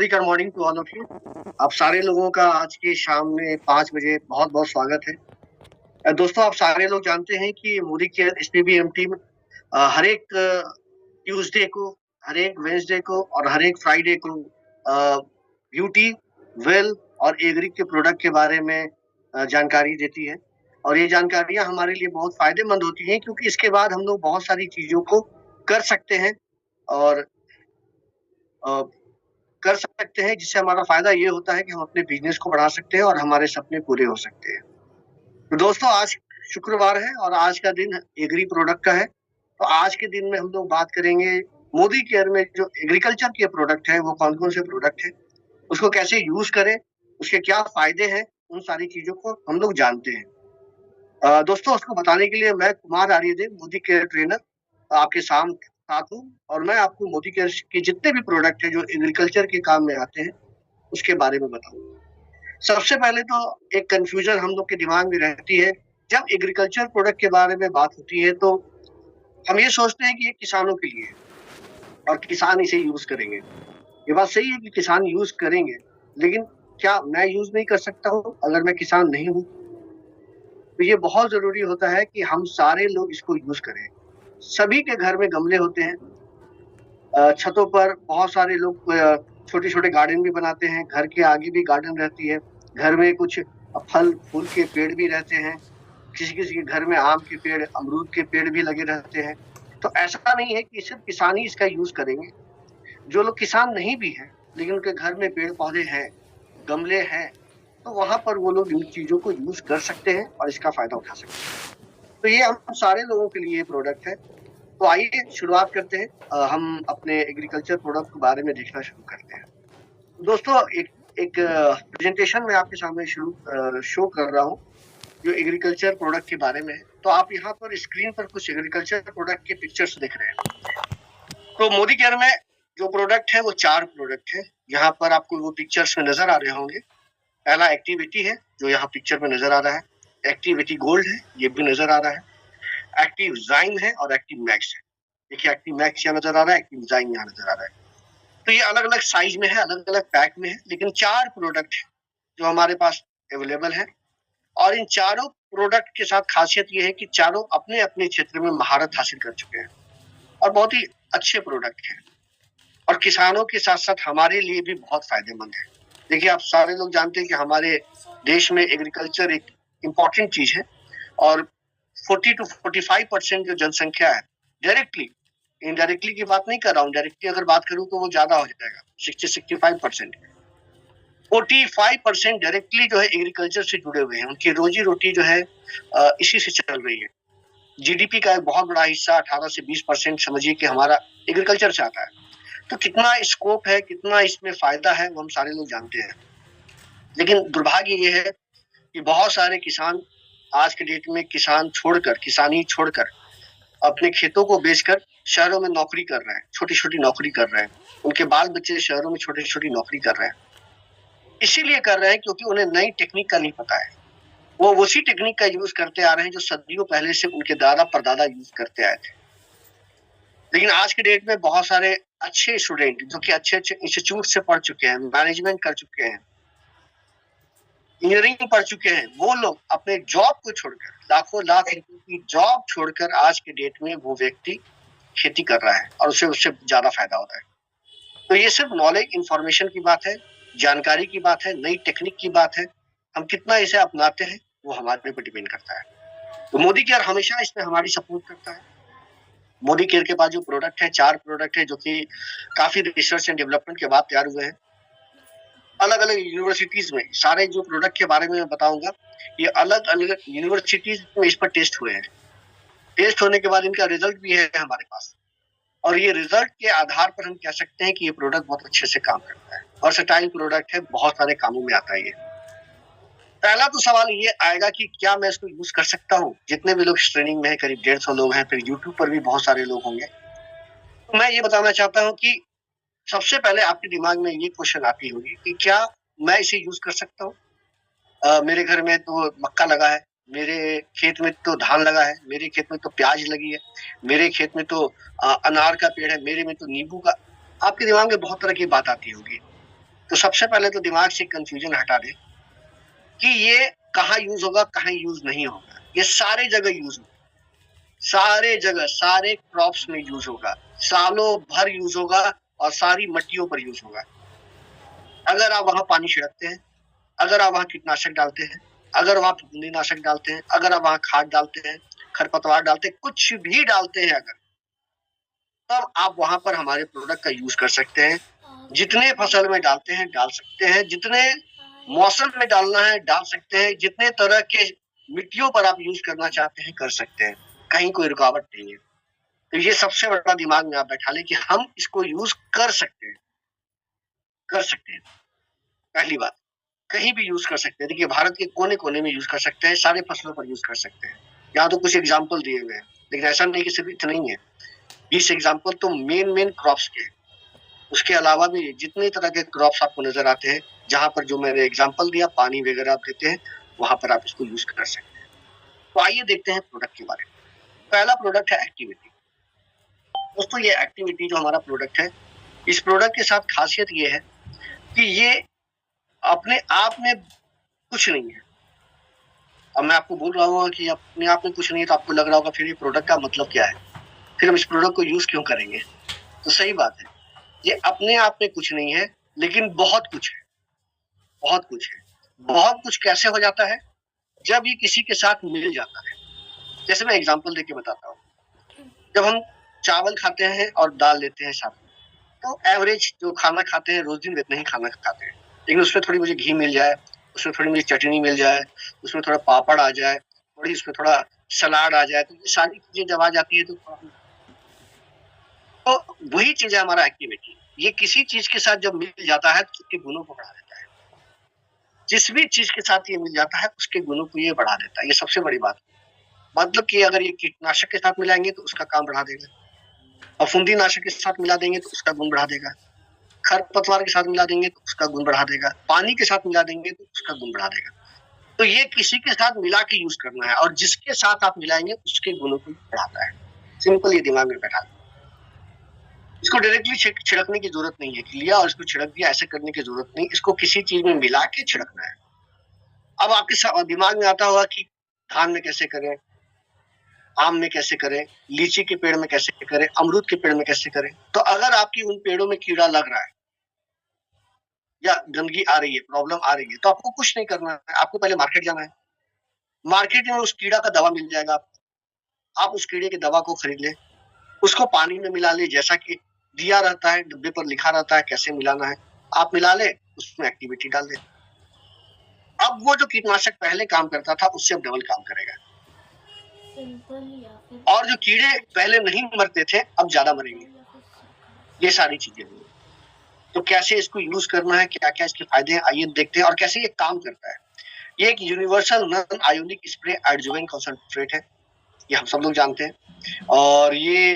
Good morning to all of you. आप सारे लोगों का आज की शाम में 5 बजे बहुत बहुत स्वागत है। दोस्तों, आप सारे लोग जानते हैं कि मोदी केयर SPBM टीम हर एक ट्यूसडे को, हर एक वेंसडे को और हर एक फ्राइडे को ब्यूटी, वेल और एग्री के प्रोडक्ट के बारे में जानकारी देती है। और ये जानकारियां हमारे लिए बहुत फायदेमंद होती हैं, क्योंकि इसके बाद हम लोग बहुत सारी चीजों को कर सकते हैं और अ, कर सकते हैं, जिससे हमारा फायदा ये होता है कि हम अपने बिजनेस को बढ़ा सकते हैं और हमारे सपने पूरे हो सकते हैं। तो दोस्तों, आज शुक्रवार है और आज का दिन एग्री प्रोडक्ट का है। तो आज के दिन में हम लोग बात करेंगे मोदी केयर में जो एग्रीकल्चर के प्रोडक्ट है, वो कौन कौन से प्रोडक्ट है, उसको कैसे यूज करें, उसके क्या फायदे हैं, उन सारी चीजों को हम लोग जानते हैं। दोस्तों, उसको बताने के लिए मैं कुमार आर्यदेव, मोदी केयर ट्रेनर, आपके साथ हूँ। और मैं आपको मोदी केयर के जितने भी प्रोडक्ट है जो एग्रीकल्चर के काम में आते हैं, उसके बारे में बताऊंगा। सबसे पहले तो एक कंफ्यूजन हम लोग के दिमाग में रहती है, जब एग्रीकल्चर प्रोडक्ट के बारे में बात होती है तो हम ये सोचते हैं कि ये किसानों के लिए है और किसान इसे यूज करेंगे। ये बात सही है कि किसान यूज करेंगे, लेकिन क्या मैं यूज नहीं कर सकता हूँ अगर मैं किसान नहीं हूँ? तो ये बहुत जरूरी होता है कि हम सारे लोग इसको यूज करें। सभी के घर में गमले होते हैं, छतों पर बहुत सारे लोग छोटे छोटे गार्डन भी बनाते हैं, घर के आगे भी गार्डन रहती है, घर में कुछ फल फूल के पेड़ भी रहते हैं, किसी किसी के घर में आम के पेड़, अमरूद के पेड़ भी लगे रहते हैं। तो ऐसा नहीं है कि सिर्फ किसान ही इसका यूज करेंगे। जो लोग किसान नहीं भी हैं लेकिन उनके घर में पेड़ पौधे हैं, गमले हैं, तो वहां पर वो लोग इन चीजों को यूज कर सकते हैं और इसका फायदा उठा सकते हैं। तो ये हम सारे लोगों के लिए प्रोडक्ट है। तो आइए शुरुआत करते हैं। हम अपने एग्रीकल्चर प्रोडक्ट के बारे में देखना शुरू करते हैं। दोस्तों, एक एक प्रेजेंटेशन मैं आपके सामने शो कर रहा हूँ जो एग्रीकल्चर प्रोडक्ट के बारे में है। तो आप यहाँ पर स्क्रीन पर कुछ एग्रीकल्चर प्रोडक्ट के पिक्चर्स दिख रहे हैं। तो मोदी केयर में जो प्रोडक्ट है वो 4 प्रोडक्ट है। यहाँ पर आपको वो पिक्चर्स में नजर आ रहे होंगे। पहला एक्टिविटी है जो यहाँ पिक्चर में नजर आ रहा है, एक्टिविटी गोल्ड है, ये भी नजर आ रहा है, एक्टिव जाइम है और एक्टिव मैक्स है। देखिए, एक्टिव मैक्स यहाँ नजर आ रहा है, एक्टिव जाइम यहाँ नजर आ रहा है। तो ये अलग अलग साइज में है, अलग अलग पैक में है, लेकिन 4 प्रोडक्ट है जो हमारे पास अवेलेबल है। और इन चारों प्रोडक्ट के साथ खासियत ये है कि चारों अपने अपने क्षेत्र में महारत हासिल कर चुके हैं और बहुत ही अच्छे प्रोडक्ट हैं और किसानों के साथ साथ हमारे लिए भी बहुत फायदेमंद है। देखिए, आप सारे लोग जानते हैं कि हमारे देश में एग्रीकल्चर एक इम्पॉर्टेंट चीज है और 40 to 45% जो जनसंख्या है, डायरेक्टली, इनडायरेक्टली की बात नहीं कर रहा हूँ, डायरेक्टली अगर बात करूँ तो वो ज्यादा हो जाएगा, 60-65%। 45% डायरेक्टली जो है एग्रीकल्चर से जुड़े हुए हैं, उनकी रोजी रोटी जो है इसी से चल रही है। जीडीपी का एक बहुत बड़ा हिस्सा 18 से 20% समझिए कि हमारा एग्रीकल्चर से आता है। तो कितना स्कोप है, कितना इसमें फायदा है, वो हम सारे लोग जानते हैं। लेकिन दुर्भाग्य ये है कि बहुत सारे किसान आज के डेट में किसानी छोड़कर अपने खेतों को बेचकर शहरों में नौकरी कर रहे हैं, छोटी छोटी नौकरी कर रहे हैं। उनके बाल बच्चे शहरों में छोटी छोटी नौकरी कर रहे हैं। इसीलिए कर रहे हैं क्योंकि उन्हें नई टेक्निक का नहीं पता है। वो उसी टेक्निक का यूज करते आ रहे हैं जो सदियों पहले से उनके दादा परदादा यूज करते आए थे। लेकिन आज के डेट में बहुत सारे अच्छे स्टूडेंट जो कि अच्छे अच्छे इंस्टीट्यूट से पढ़ चुके हैं, मैनेजमेंट कर चुके हैं, इंजीनियरिंग पढ़ चुके हैं, वो लोग अपने जॉब को छोड़कर, लाखों लाख रुपए की जॉब छोड़कर आज के डेट में वो व्यक्ति खेती कर रहा है और उसे उससे ज्यादा फायदा होता है। तो ये सिर्फ नॉलेज, इंफॉर्मेशन की बात है, जानकारी की बात है, नई टेक्निक की बात है। हम कितना इसे अपनाते हैं वो हमारे पर डिपेंड करता है। तो मोदी केयर हमेशा इसमें हमारी सपोर्ट करता है। मोदी केयर के पास जो प्रोडक्ट है, 4 प्रोडक्ट है जो कि काफी रिसर्च एंड डेवलपमेंट के बाद तैयार हुए हैं। अलग अलग यूनिवर्सिटीज में सारे जो प्रोडक्ट के बारे में बताऊंगा, ये अलग अलग यूनिवर्सिटीज में इस पर टेस्ट हुए हैं। टेस्ट होने के बाद इनका रिजल्ट भी है हमारे पास और ये रिजल्ट के आधार पर हम कह सकते हैं कि ये प्रोडक्ट बहुत अच्छे से काम करता है, वर्सेटाइल प्रोडक्ट है, बहुत सारे कामों में आता है ये। पहला तो सवाल ये आएगा कि क्या मैं इसको यूज कर सकता हूँ? जितने भी लोग इस ट्रेनिंग में है, करीब 150 लोग हैं, फिर यूट्यूब पर भी बहुत सारे लोग होंगे। तो मैं ये बताना चाहता हूँ कि सबसे पहले आपके दिमाग में ये क्वेश्चन आती होगी कि क्या मैं इसे यूज कर सकता हूँ? मेरे घर में तो मक्का लगा है, मेरे खेत में तो धान लगा है, मेरे खेत में तो प्याज लगी है, मेरे खेत में तो अनार का पेड़ है, मेरे में तो नींबू का। आपके दिमाग में बहुत तरह की बात आती होगी। तो सबसे पहले तो दिमाग से कंफ्यूजन हटा दे कि ये कहाँ यूज होगा, कहाँ यूज नहीं होगा। ये सारे जगह यूज होगा, सारे जगह, सारे क्रॉप्स में यूज होगा, सालों भर यूज होगा और सारी मट्टियों पर यूज होगा। अगर आप वहां पानी छिड़कते हैं, अगर आप वहां कीटनाशक डालते हैं, अगर वहां फफूंदीनाशक डालते हैं, अगर आप वहां खाद डालते हैं, खरपतवार डालते हैं, कुछ भी डालते हैं अगर, तब आप वहां पर हमारे प्रोडक्ट का यूज कर सकते हैं। जितने फसल में डालते हैं डाल सकते हैं, जितने मौसम में डालना है डाल सकते हैं, जितने तरह के मिट्टियों पर आप यूज करना चाहते हैं कर सकते हैं, कहीं कोई रुकावट नहीं है। तो ये सबसे बड़ा दिमाग में आप बैठा लें कि हम इसको यूज कर सकते हैं, कर सकते हैं। पहली बात, कहीं भी यूज कर सकते हैं। देखिए भारत के कोने कोने में यूज कर सकते हैं, सारे फसलों पर यूज कर सकते हैं। यहाँ तो कुछ एग्जाम्पल दिए हुए हैं, लेकिन ऐसा नहीं कि सिर्फ इतना ही है, 20 एग्जाम्पल तो मेन क्रॉप्स के। उसके अलावा भी जितने तरह के क्रॉप्स आपको नजर आते हैं, जहां पर जो मैंने एग्जाम्पल दिया, पानी वगैरह आप देते हैं, वहां पर आप इसको यूज कर सकते हैं। तो आइए देखते हैं प्रोडक्ट के बारे में। पहला प्रोडक्ट है एक्टिविटी। दोस्तों ये एक्टिविटी जो हमारा प्रोडक्ट है, इस प्रोडक्ट के साथ खासियत ये है कि ये अपने आप में कुछ नहीं है। अब मैं आपको बोल रहा हूँ कि अपने आप में कुछ नहीं है, तो आपको लग रहा होगा फिर ये प्रोडक्ट का मतलब क्या है, फिर हम इस प्रोडक्ट को यूज क्यों करेंगे। तो सही बात है, ये अपने आप में कुछ नहीं है, लेकिन बहुत कुछ है, बहुत कुछ है। बहुत कुछ कैसे हो जाता है, जब ये किसी के साथ मिल जाता है। जैसे मैं एग्जांपल देके बताता हूँ, जब हम चावल खाते हैं और दाल लेते हैं साथ में, तो एवरेज जो खाना खाते हैं रोज दिन इतना ही खाना खाते हैं, लेकिन उसमें थोड़ी मुझे घी मिल जाए, उसमें थोड़ी मुझे चटनी मिल जाए, उसमें थोड़ा पापड़ आ जाए, थोड़ी उसमें थोड़ा सलाद आ जाए, तो ये सारी चीजें जब आ जाती है तो वही चीज है हमारा एक्टिविटी। ये किसी चीज के साथ जब मिल जाता है तो उसके गुणों को बढ़ा देता है। जिस भी चीज के साथ ये मिल जाता है उसके गुणों को ये बढ़ा देता है। ये सबसे बड़ी बात है। मतलब कि अगर ये कीटनाशक के साथ मिलाएंगे तो उसका काम बढ़ा देगा, फफूंदीनाशक के साथ मिला देंगे तो उसका गुण बढ़ा देगा, खरपतवार के साथ मिला देंगे तो उसका गुण बढ़ा देगा, पानी के साथ मिला देंगे तो उसका गुण बढ़ा देगा। तो ये किसी के साथ मिला के यूज करना है, और जिसके साथ आप मिलाएंगे उसके गुणों को बढ़ाता है। सिंपल, ये दिमाग में बैठा। इसको डायरेक्टली छिड़कने की जरूरत नहीं है कि लिया और इसको छिड़क दिया, ऐसे करने की जरूरत नहीं। इसको किसी चीज में मिला के छिड़कना है। अब आपके दिमाग में आता होगा कि धान में कैसे करें, आम में कैसे करें, लीची के पेड़ में कैसे करें, अमरूद के पेड़ में कैसे करें। तो अगर आपकी उन पेड़ों में कीड़ा लग रहा है या गंदगी आ रही है, प्रॉब्लम आ रही है, तो आपको कुछ नहीं करना है, आपको पहले मार्केट जाना है। मार्केट में उस कीड़ा का दवा मिल जाएगा, आप उस कीड़े की दवा को खरीद ले, उसको पानी में मिला ले, जैसा कि दिया रहता है, डिब्बे पर लिखा रहता है कैसे मिलाना है, आप मिला ले, उसमें एक्टिविटी डाल दे। अब वो जो कीटनाशक पहले काम करता था उससे अब डबल काम करेगा, और जो कीड़े पहले नहीं मरते थे अब ज्यादा मरेंगे। ये सारी चीजें हुई। तो कैसे इसको यूज करना है, क्या क्या इसके फायदे हैं, आइए देखते हैं, और कैसे ये काम करता है। ये एक universal non ionic spray adjuvant concentrate है, ये हम सब लोग जानते हैं। और ये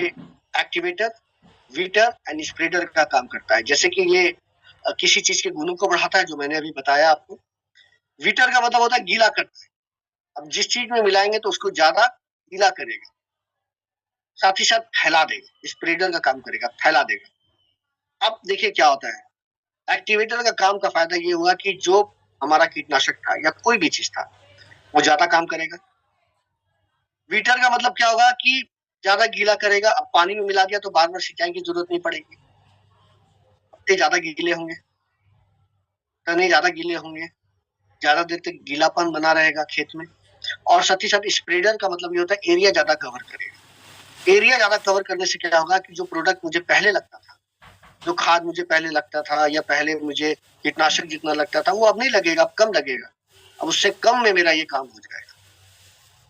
एक्टिवेटर, वीटर एंड स्प्रेडर का काम करता है। जैसे कि ये किसी चीज के गुणों को बढ़ाता है, जो मैंने अभी बताया आपको। वीटर का मतलब होता है गीला करता है। अब जिस चीज में मिलाएंगे तो उसको ज्यादा गीला करेगा, साथ ही साथ फैला देगा। स्प्रेडर का काम करेगा, फैला देगा। अब देखिए क्या होता है, एक्टिवेटर का काम का फायदा ये हुआ कि जो हमारा कीटनाशक था या कोई भी चीज था वो ज्यादा काम करेगा। वीटर का मतलब क्या होगा कि ज्यादा गीला करेगा। अब पानी में मिला दिया तो बार बार सिंचाई की जरूरत नहीं पड़ेगी, पत्ते ज्यादा गीले होंगे, तने ज्यादा गीले होंगे, ज्यादा देर तक गीलापन बना रहेगा खेत में। और साथ ही साथ स्प्रेडर का मतलब ये होता है एरिया ज्यादा कवर करेगा। एरिया ज्यादा कवर करने से क्या होगा कि जो प्रोडक्ट मुझे पहले लगता था, जो खाद मुझे पहले लगता था या पहले मुझे कीटनाशक जितना लगता था, वो अब नहीं लगेगा, अब कम लगेगा। अब उससे कम में मेरा ये काम हो जाएगा।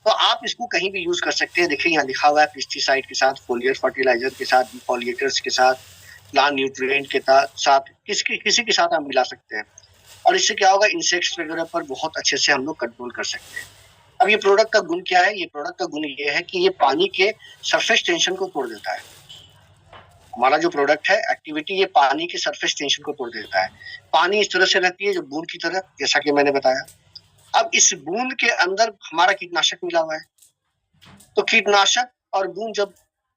तो आप इसको कहीं भी यूज कर सकते हैं। देखिए यहाँ लिखा हुआ है पेस्टिसाइड के साथ, फोलियर फर्टिलाइजर के साथ, डिफोलिएटर्स के साथ, प्लांट न्यूट्रिएंट के साथ, किसी के साथ आप मिला सकते हैं। और इससे क्या होगा, इंसेक्ट्स वगैरह पर बहुत अच्छे से हम लोग कंट्रोल कर सकते हैं। अब ये प्रोडक्ट का गुण क्या है, ये प्रोडक्ट का गुण ये है कि ये पानी के सरफेस टेंशन को तोड़ देता है। हमारा जो प्रोडक्ट है एक्टिविटी, ये पानी के सरफेस टेंशन को तोड़ देता है। पानी इस तरह से रहती है जो बूंद की तरह, जैसा कि मैंने बताया। अब इस बूंद के अंदर हमारा कीटनाशक मिला हुआ है, तो कीटनाशक और बूंद जब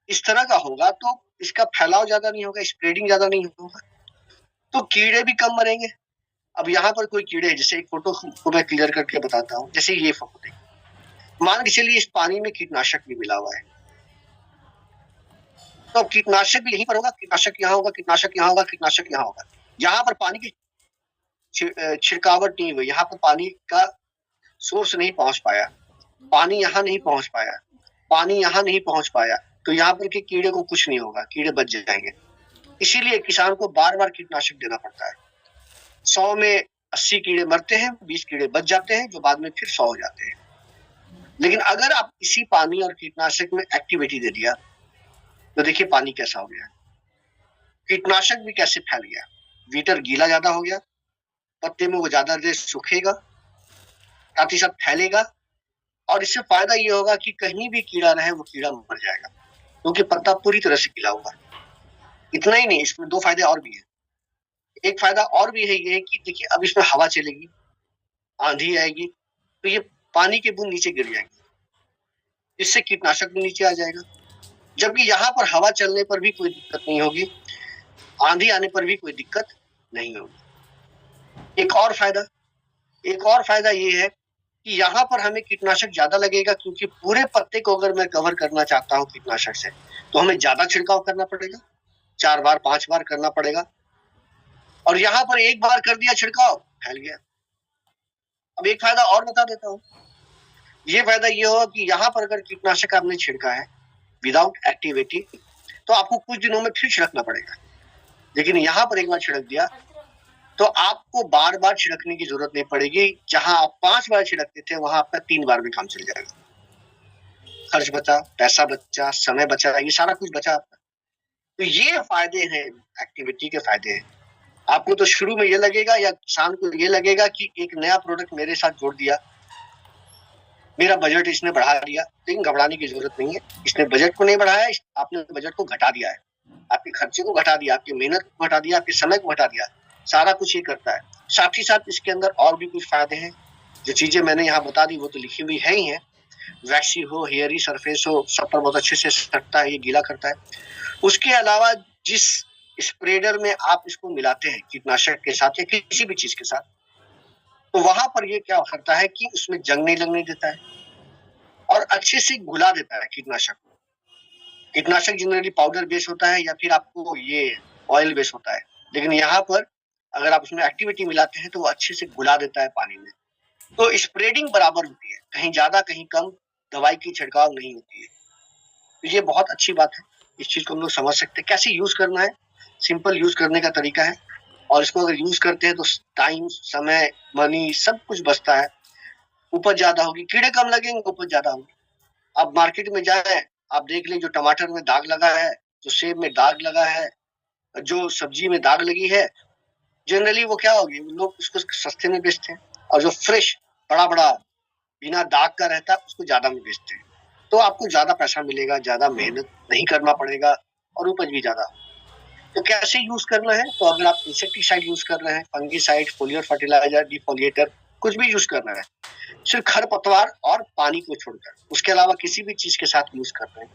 इस तरह का होगा तो इसका फैलाव ज्यादा नहीं होगा, स्प्रेडिंग ज्यादा नहीं होगा। तो कीड़े भी कम मरेंगे। अब यहाँ पर कोई कीड़े, जैसे एक फोटो को मैं क्लियर करके बताता हूँ। जैसे ये फोटो देखिए, मान के चलिए इस पानी में कीटनाशक भी मिला हुआ है, तो कीटनाशक भी यहीं पर होगा, कीटनाशक यहाँ होगा, कीटनाशक यहाँ होगा, कीटनाशक यहाँ होगा। यहाँ पर पानी की छिड़कावट नहीं हुई, यहाँ पर पानी का सोर्स नहीं पहुंच पाया, पानी यहाँ नहीं पहुंच पाया, पानी यहाँ नहीं पहुंच पाया, तो यहाँ पर के कीड़े को कुछ नहीं होगा, कीड़े बच जाएंगे। इसीलिए किसान को बार बार कीटनाशक देना पड़ता है। 100 में 80 कीड़े मरते हैं, 20 कीड़े बच जाते हैं, जो बाद में फिर 100 हो जाते हैं। लेकिन अगर आप इसी पानी और कीटनाशक में एक्टिविटी दे दिया, तो देखिए पानी कैसा हो गया, कीटनाशक भी कैसे फैल गया। वीटर गीला ज्यादा हो गया, पत्ते में वो ज्यादा देर सूखेगा, साथ ही साथ फैलेगा, और इससे फायदा ये होगा कि कहीं भी कीड़ा रहे वो कीड़ा मर जाएगा, क्योंकि पत्ता पूरी तरह से गीला होगा। इतना ही नहीं, इसमें 2 फायदे और भी हैं। एक फायदा और भी है ये कि देखिए अब इसमें हवा चलेगी, आंधी आएगी, तो ये पानी की बूंद नीचे गिर जाएगी, इससे कीटनाशक भी नीचे आ जाएगा। जबकि यहाँ पर हवा चलने पर भी कोई दिक्कत नहीं होगी, आंधी आने पर भी कोई दिक्कत नहीं होगी। एक और फायदा ये है कि यहाँ पर हमें कीटनाशक ज्यादा लगेगा, क्योंकि पूरे पत्ते को अगर मैं कवर करना चाहता हूँ कीटनाशक से, तो हमें ज्यादा छिड़काव करना पड़ेगा, 4 बार 5 बार करना पड़ेगा। और यहाँ पर एक बार कर दिया छिड़काव, फैल गया। अब एक फायदा और बता देता हूँ। ये फायदा ये होगा कि यहाँ पर अगर कीटनाशक आपने छिड़का है विदाउट एक्टिविटी, तो आपको कुछ दिनों में फिर छिड़कना पड़ेगा। लेकिन यहाँ पर एक बार छिड़क दिया तो आपको बार बार छिड़कने की जरूरत नहीं पड़ेगी। जहां आप 5 बार छिड़कते थे, वहां आपका 3 बार में काम चल जाएगा। खर्च बचा, पैसा बचा, समय बचा, ये सारा कुछ बचा आपका। तो ये फायदे हैं, एक्टिविटी के फायदे हैं। आपको तो शुरू में ये लगेगा, या किसान को ये लगेगा कि एक नया प्रोडक्ट मेरे साथ जोड़ दिया, मेरा बजट इसने बढ़ा दिया। लेकिन घबराने की जरूरत नहीं है, इसने बजट को नहीं बढ़ाया, आपने बजट को घटा दिया है, आपके खर्चे को घटा दिया, आपकी मेहनत को घटा दिया, आपके समय को घटा दिया, सारा कुछ ये करता है। साथ ही साथ इसके अंदर और भी कुछ फायदे हैं। जो चीजें मैंने यहाँ बता दी वो तो लिखी हुई है ही है। वैक्सी हो, हेयरी सरफेस हो, सब पर बहुत अच्छे से सटता है, ये गीला करता है। उसके अलावा जिस स्प्रेडर में आप इसको मिलाते हैं कीटनाशक के साथ या किसी भी चीज के साथ, तो वहां पर ये क्या करता है कि उसमें जंग नहीं लगने देता है और अच्छे से घुला देता है कीटनाशक को। कीटनाशक जनरली पाउडर बेस होता है या फिर आपको ये ऑयल बेस होता है, लेकिन यहाँ पर अगर आप उसमें एक्टिविटी मिलाते हैं तो वो अच्छे से घुला देता है पानी में। तो स्प्रेडिंग बराबर होती है, कहीं ज्यादा कहीं कम, दवाई की छिड़काव नहीं होती है। तो ये बहुत अच्छी बात है, इस चीज को हम लोग समझ सकते हैं। कैसे यूज करना है, सिंपल यूज करने का तरीका है, और इसको अगर यूज करते हैं तो टाइम, समय, मनी सब कुछ बचता है। उपज ज्यादा होगी, कीड़े कम लगेंगे, उपज ज्यादा होगी। आप मार्केट में जाए, आप देख लें, जो टमाटर में दाग लगा है, जो सेब में दाग लगा है, जो सब्जी में दाग लगी है, जनरली वो क्या होगी, लोग उसको सस्ते में बेचते हैं, और जो फ्रेश बड़ा बड़ा बिना दाग का रहता है उसको ज्यादा में बेचते हैं। तो आपको ज्यादा पैसा मिलेगा, ज्यादा मेहनत नहीं करना पड़ेगा, और उपज भी ज्यादा। तो कैसे यूज करना है, तो अगर आप इंसेक्टिसाइड यूज कर रहे हैं, फंगीसाइड, फोलियर फर्टिलाइजर, डिफोलिएटर, कुछ भी यूज कर रहे हैं, सिर्फ खरपतवार और पानी को छोड़कर, उसके अलावा किसी भी चीज के साथ यूज कर रहे हैं,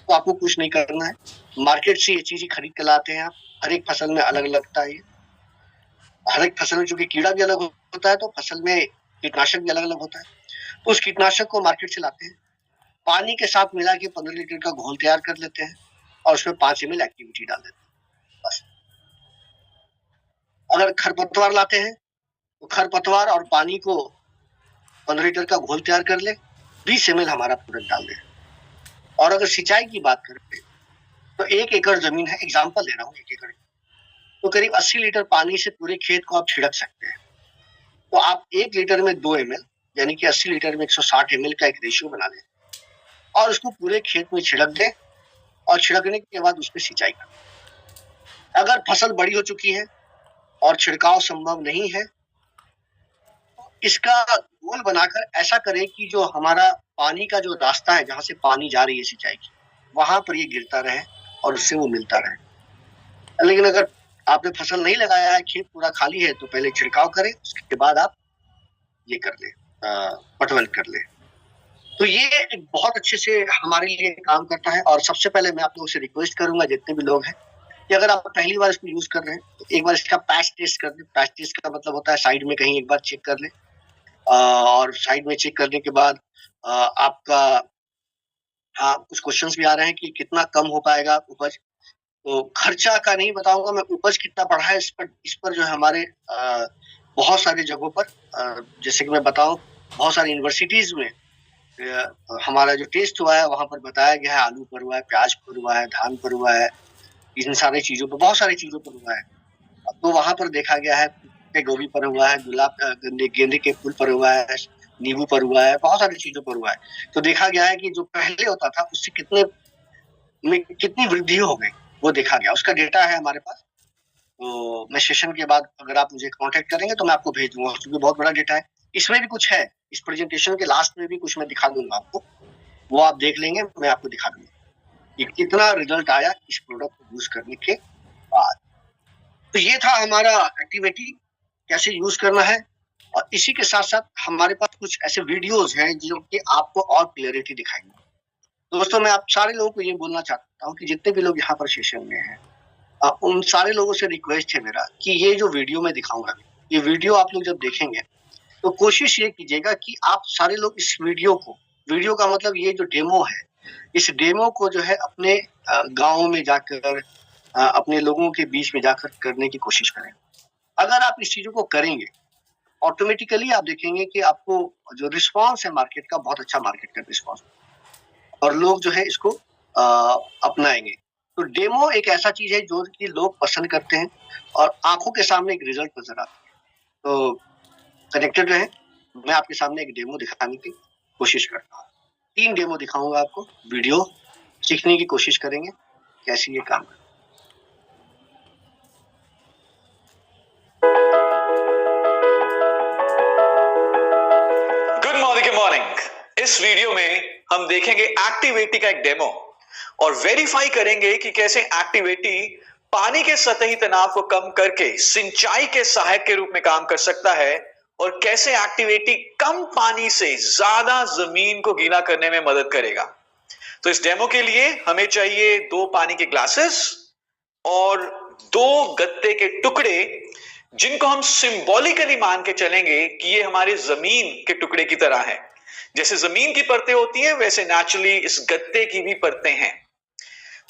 तो आपको कुछ नहीं करना है। मार्केट से ये चीजें खरीद के लाते हैं आप। हर एक फसल में अलग अलग लगता है, हर एक फसल में चूंकि कीड़ा भी अलग होता है, तो फसल में कीटनाशक भी अलग अलग होता है। तो उस कीटनाशक को मार्केट से लाते हैं, पानी के साथ मिला के 15 लीटर का घोल तैयार कर लेते हैं, और उसमें 5 ml एक्टिविटी डाल देते हैं, बस। अगर खरपतवार लाते हैं तो खरपतवार और पानी को 15 लीटर का घोल तैयार कर ले, 20 ml हमारा प्रोडक्ट डाल दे। और अगर सिंचाई की बात करें तो 1 एकड़ जमीन है, एग्जाम्पल दे रहा हूँ, 1 एकड़, तो करीब 80 लीटर पानी से पूरे खेत को आप छिड़क सकते हैं। तो आप 1 लीटर में 2 ml, यानी कि 80 लीटर में 160 ml का एक रेशियो बना लें, और उसको पूरे खेत में छिड़क दें, और छिड़कने के बाद उस पर सिंचाई करें। अगर फसल बड़ी हो चुकी है और छिड़काव संभव नहीं है, तो इसका गोल बनाकर ऐसा करें कि जो हमारा पानी का जो रास्ता है, जहां से पानी जा रही है सिंचाई की, वहां पर ये गिरता रहे और उससे वो मिलता रहे। लेकिन अगर आपने फसल नहीं लगाया है, खेत पूरा खाली है, तो पहले छिड़काव करें, उसके बाद आप ये कर ले, पटवन कर ले। तो ये एक बहुत अच्छे से हमारे लिए काम करता है। और सबसे पहले मैं आप लोगों से रिक्वेस्ट करूंगा, जितने भी लोग हैं, कि अगर आप पहली बार इसको यूज कर रहे हैं तो एक बार इसका पैच टेस्ट कर दें। पैच टेस्ट का मतलब होता है साइड में कहीं एक बार चेक कर लें, और साइड में चेक करने के बाद आपका हाँ कुछ क्वेश्चंस भी आ रहे हैं कि कितना कम हो पाएगा उपज। तो खर्चा का नहीं बताऊंगा मैं, उपज कितना बढ़ा है इस पर जो है हमारे बहुत सारी जगहों पर, जैसे कि मैं बताऊं, बहुत सारी यूनिवर्सिटीज में हमारा जो टेस्ट हुआ है वहां पर बताया गया है आलू पर हुआ है, प्याज पर हुआ है, धान पर हुआ है, इन सारी चीजों पर, बहुत सारी चीजों पर हुआ है। तो वहां पर देखा गया है कि गोभी पर हुआ है, गुलाब गेंदे के फूल पर हुआ है, नींबू पर हुआ है, बहुत सारी चीजों पर हुआ है। तो देखा गया है कि जो पहले होता था उससे कितनी वृद्धि हो गई, वो देखा गया। उसका डेटा है हमारे पास। तो मैं सेशन के बाद अगर आप मुझे कांटेक्ट करेंगे तो मैं आपको भेज दूंगा, क्योंकि बहुत बड़ा डेटा है। इसमें भी कुछ है, इस प्रेजेंटेशन के लास्ट में भी कुछ मैं दिखा दूंगा आपको, वो आप देख लेंगे, मैं आपको दिखा दूंगा कि कितना रिजल्ट आया इस प्रोडक्ट को यूज करने के बाद। तो ये था हमारा एक्टिविटी, कैसे यूज करना है। और इसी के साथ साथ हमारे पास कुछ ऐसे वीडियोस हैं जो कि आपको और क्लियरिटी दिखाएंगे। दोस्तों, मैं आप सारे लोगों को ये बोलना चाहता हूँ कि जितने भी लोग यहाँ पर सेशन में हैं, उन सारे लोगों से रिक्वेस्ट है मेरा कि ये जो वीडियो मैं दिखाऊंगा, ये वीडियो आप लोग जब देखेंगे तो कोशिश ये कीजिएगा कि आप सारे लोग इस वीडियो का मतलब ये जो डेमो है, इस डेमो को जो है अपने गाँव में जाकर, अपने लोगों के बीच में जाकर करने की कोशिश करें। अगर आप इस चीजों को करेंगे, ऑटोमेटिकली आप देखेंगे कि आपको जो रिस्पांस है मार्केट का, बहुत अच्छा मार्केट का रिस्पांस, और लोग जो है इसको अपनाएंगे। तो डेमो एक ऐसा चीज है जो कि लोग पसंद करते हैं और आंखों के सामने एक रिजल्ट नजर आता है। तो कनेक्टेड रहे, मैं आपके सामने एक डेमो दिखाने की कोशिश करता हूँ। 3 डेमो दिखाऊंगा आपको, वीडियो सीखने की कोशिश करेंगे कैसे ये काम करता है। Good morning. इस वीडियो में हम देखेंगे एक्टिवेटी का एक डेमो और वेरीफाई करेंगे कि कैसे एक्टिवेटी पानी के सतही तनाव को कम करके सिंचाई के सहायक के रूप में काम कर सकता है, और कैसे एक्टिवेटी कम पानी से ज्यादा जमीन को गीला करने में मदद करेगा। तो इस डेमो के लिए हमें चाहिए 2 पानी के ग्लासेस और 2 गत्ते के टुकड़े, जिनको हम सिंबॉलिकली मान के चलेंगे कि ये हमारे जमीन के टुकड़े की तरह है। जैसे जमीन की परतें होती हैं वैसे नेचुरली इस गत्ते की भी परतें हैं।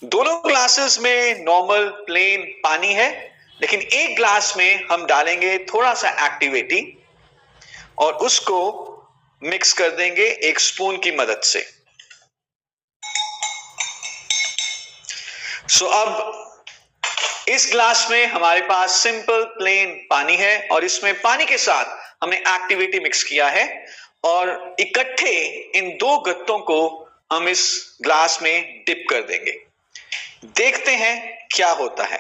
दोनों ग्लासेस में नॉर्मल प्लेन पानी है, लेकिन एक ग्लास में हम डालेंगे थोड़ा सा एक्टिवेटी और उसको मिक्स कर देंगे एक स्पून की मदद से। अब इस ग्लास में हमारे पास सिंपल प्लेन पानी है और इसमें पानी के साथ हमने एक्टिवेटी मिक्स किया है, और इकट्ठे इन 2 गत्तों को हम इस ग्लास में डिप कर देंगे। देखते हैं क्या होता है।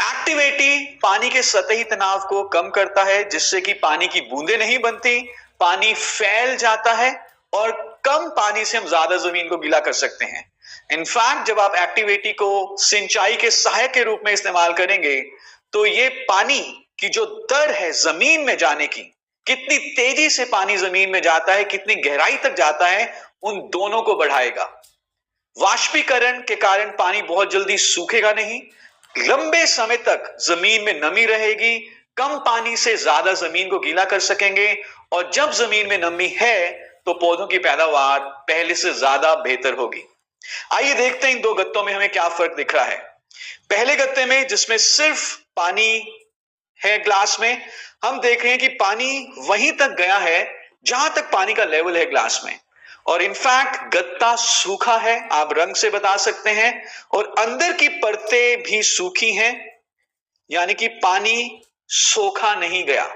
एक्टिवेटी पानी के सतही तनाव को कम करता है, जिससे कि पानी की बूंदें नहीं बनती, पानी फैल जाता है और कम पानी से हम ज्यादा जमीन को गीला कर सकते हैं। इनफैक्ट जब आप एक्टिवेटी को सिंचाई के सहायक के रूप में इस्तेमाल करेंगे तो ये पानी की जो दर है जमीन में जाने की, कितनी तेजी से पानी जमीन में जाता है, कितनी गहराई तक जाता है, उन दोनों को बढ़ाएगा। वाष्पीकरण के कारण पानी बहुत जल्दी सूखेगा नहीं, लंबे समय तक जमीन में नमी रहेगी, कम पानी से ज्यादा जमीन को गीला कर सकेंगे, और जब जमीन में नमी है तो पौधों की पैदावार पहले से ज्यादा बेहतर होगी। आइए देखते हैं इन 2 गत्तों में हमें क्या फर्क दिख रहा है। पहले गत्ते में जिसमें सिर्फ पानी है ग्लास में, हम देख रहे हैं कि पानी वहीं तक गया है जहां तक पानी का लेवल है ग्लास में, और इनफैक्ट गत्ता सूखा है, आप रंग से बता सकते हैं, और अंदर की परतें भी सूखी हैं, यानी कि पानी सोखा नहीं गया।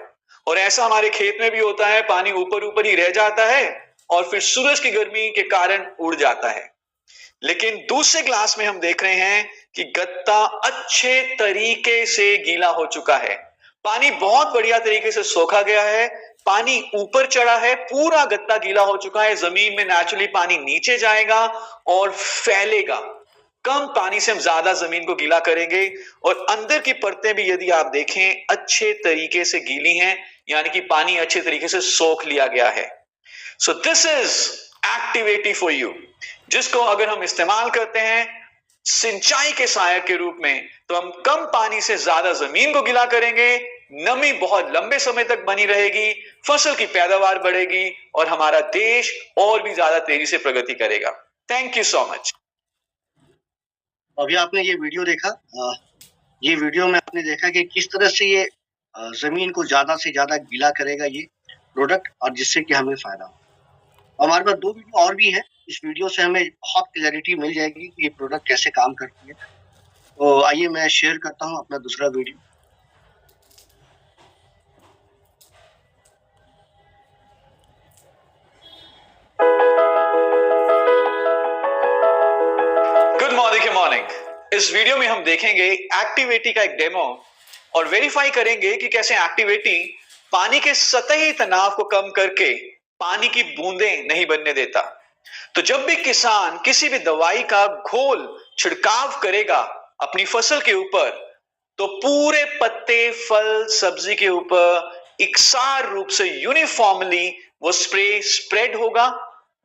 और ऐसा हमारे खेत में भी होता है, पानी ऊपर ऊपर ही रह जाता है और फिर सूरज की गर्मी के कारण उड़ जाता है। लेकिन दूसरे ग्लास में हम देख रहे हैं कि गत्ता अच्छे तरीके से गीला हो चुका है, पानी बहुत बढ़िया तरीके से सोखा गया है, पानी ऊपर चढ़ा है, पूरा गत्ता गीला हो चुका है। जमीन में नेचुरली पानी नीचे जाएगा और फैलेगा। कम पानी से हम ज्यादा जमीन को गीला करेंगे, और अंदर की परतें भी यदि आप देखें अच्छे तरीके से गीली हैं, यानी कि पानी अच्छे तरीके से सोख लिया गया है। So this is activity for you, जिसको अगर हम इस्तेमाल करते हैं सिंचाई के सहायक के रूप में, तो हम कम पानी से ज्यादा जमीन को गीला करेंगे, नमी बहुत लंबे समय तक बनी रहेगी, फसल की पैदावार बढ़ेगी और हमारा देश और भी ज्यादा तेजी से प्रगति करेगा। Thank you so much. अभी आपने ये वीडियो देखा, ये वीडियो में आपने देखा कि किस तरह से ये जमीन को ज्यादा से ज्यादा गीला करेगा ये प्रोडक्ट, और जिससे कि हमें फायदा हो। हमारे पास 2 वीडियो और भी है, इस वीडियो से हमें बहुत क्लैरिटी मिल जाएगी कि ये प्रोडक्ट कैसे काम करती है। तो आइए मैं शेयर करता हूँ अपना दूसरा वीडियो। Good morning. इस वीडियो में हम देखेंगे एक्टिवेटी का एक डेमो और वेरीफाई करेंगे कि कैसे एक्टिवेटी पानी के सतही तनाव को कम करके पानी की बूंदें नहीं बनने देता। तो जब भी किसान किसी भी दवाई का घोल छिड़काव करेगा अपनी फसल के ऊपर, तो पूरे पत्ते, फल, सब्जी के ऊपर इकसार रूप से यूनिफॉर्मली वो स्प्रे स्प्रेड होगा,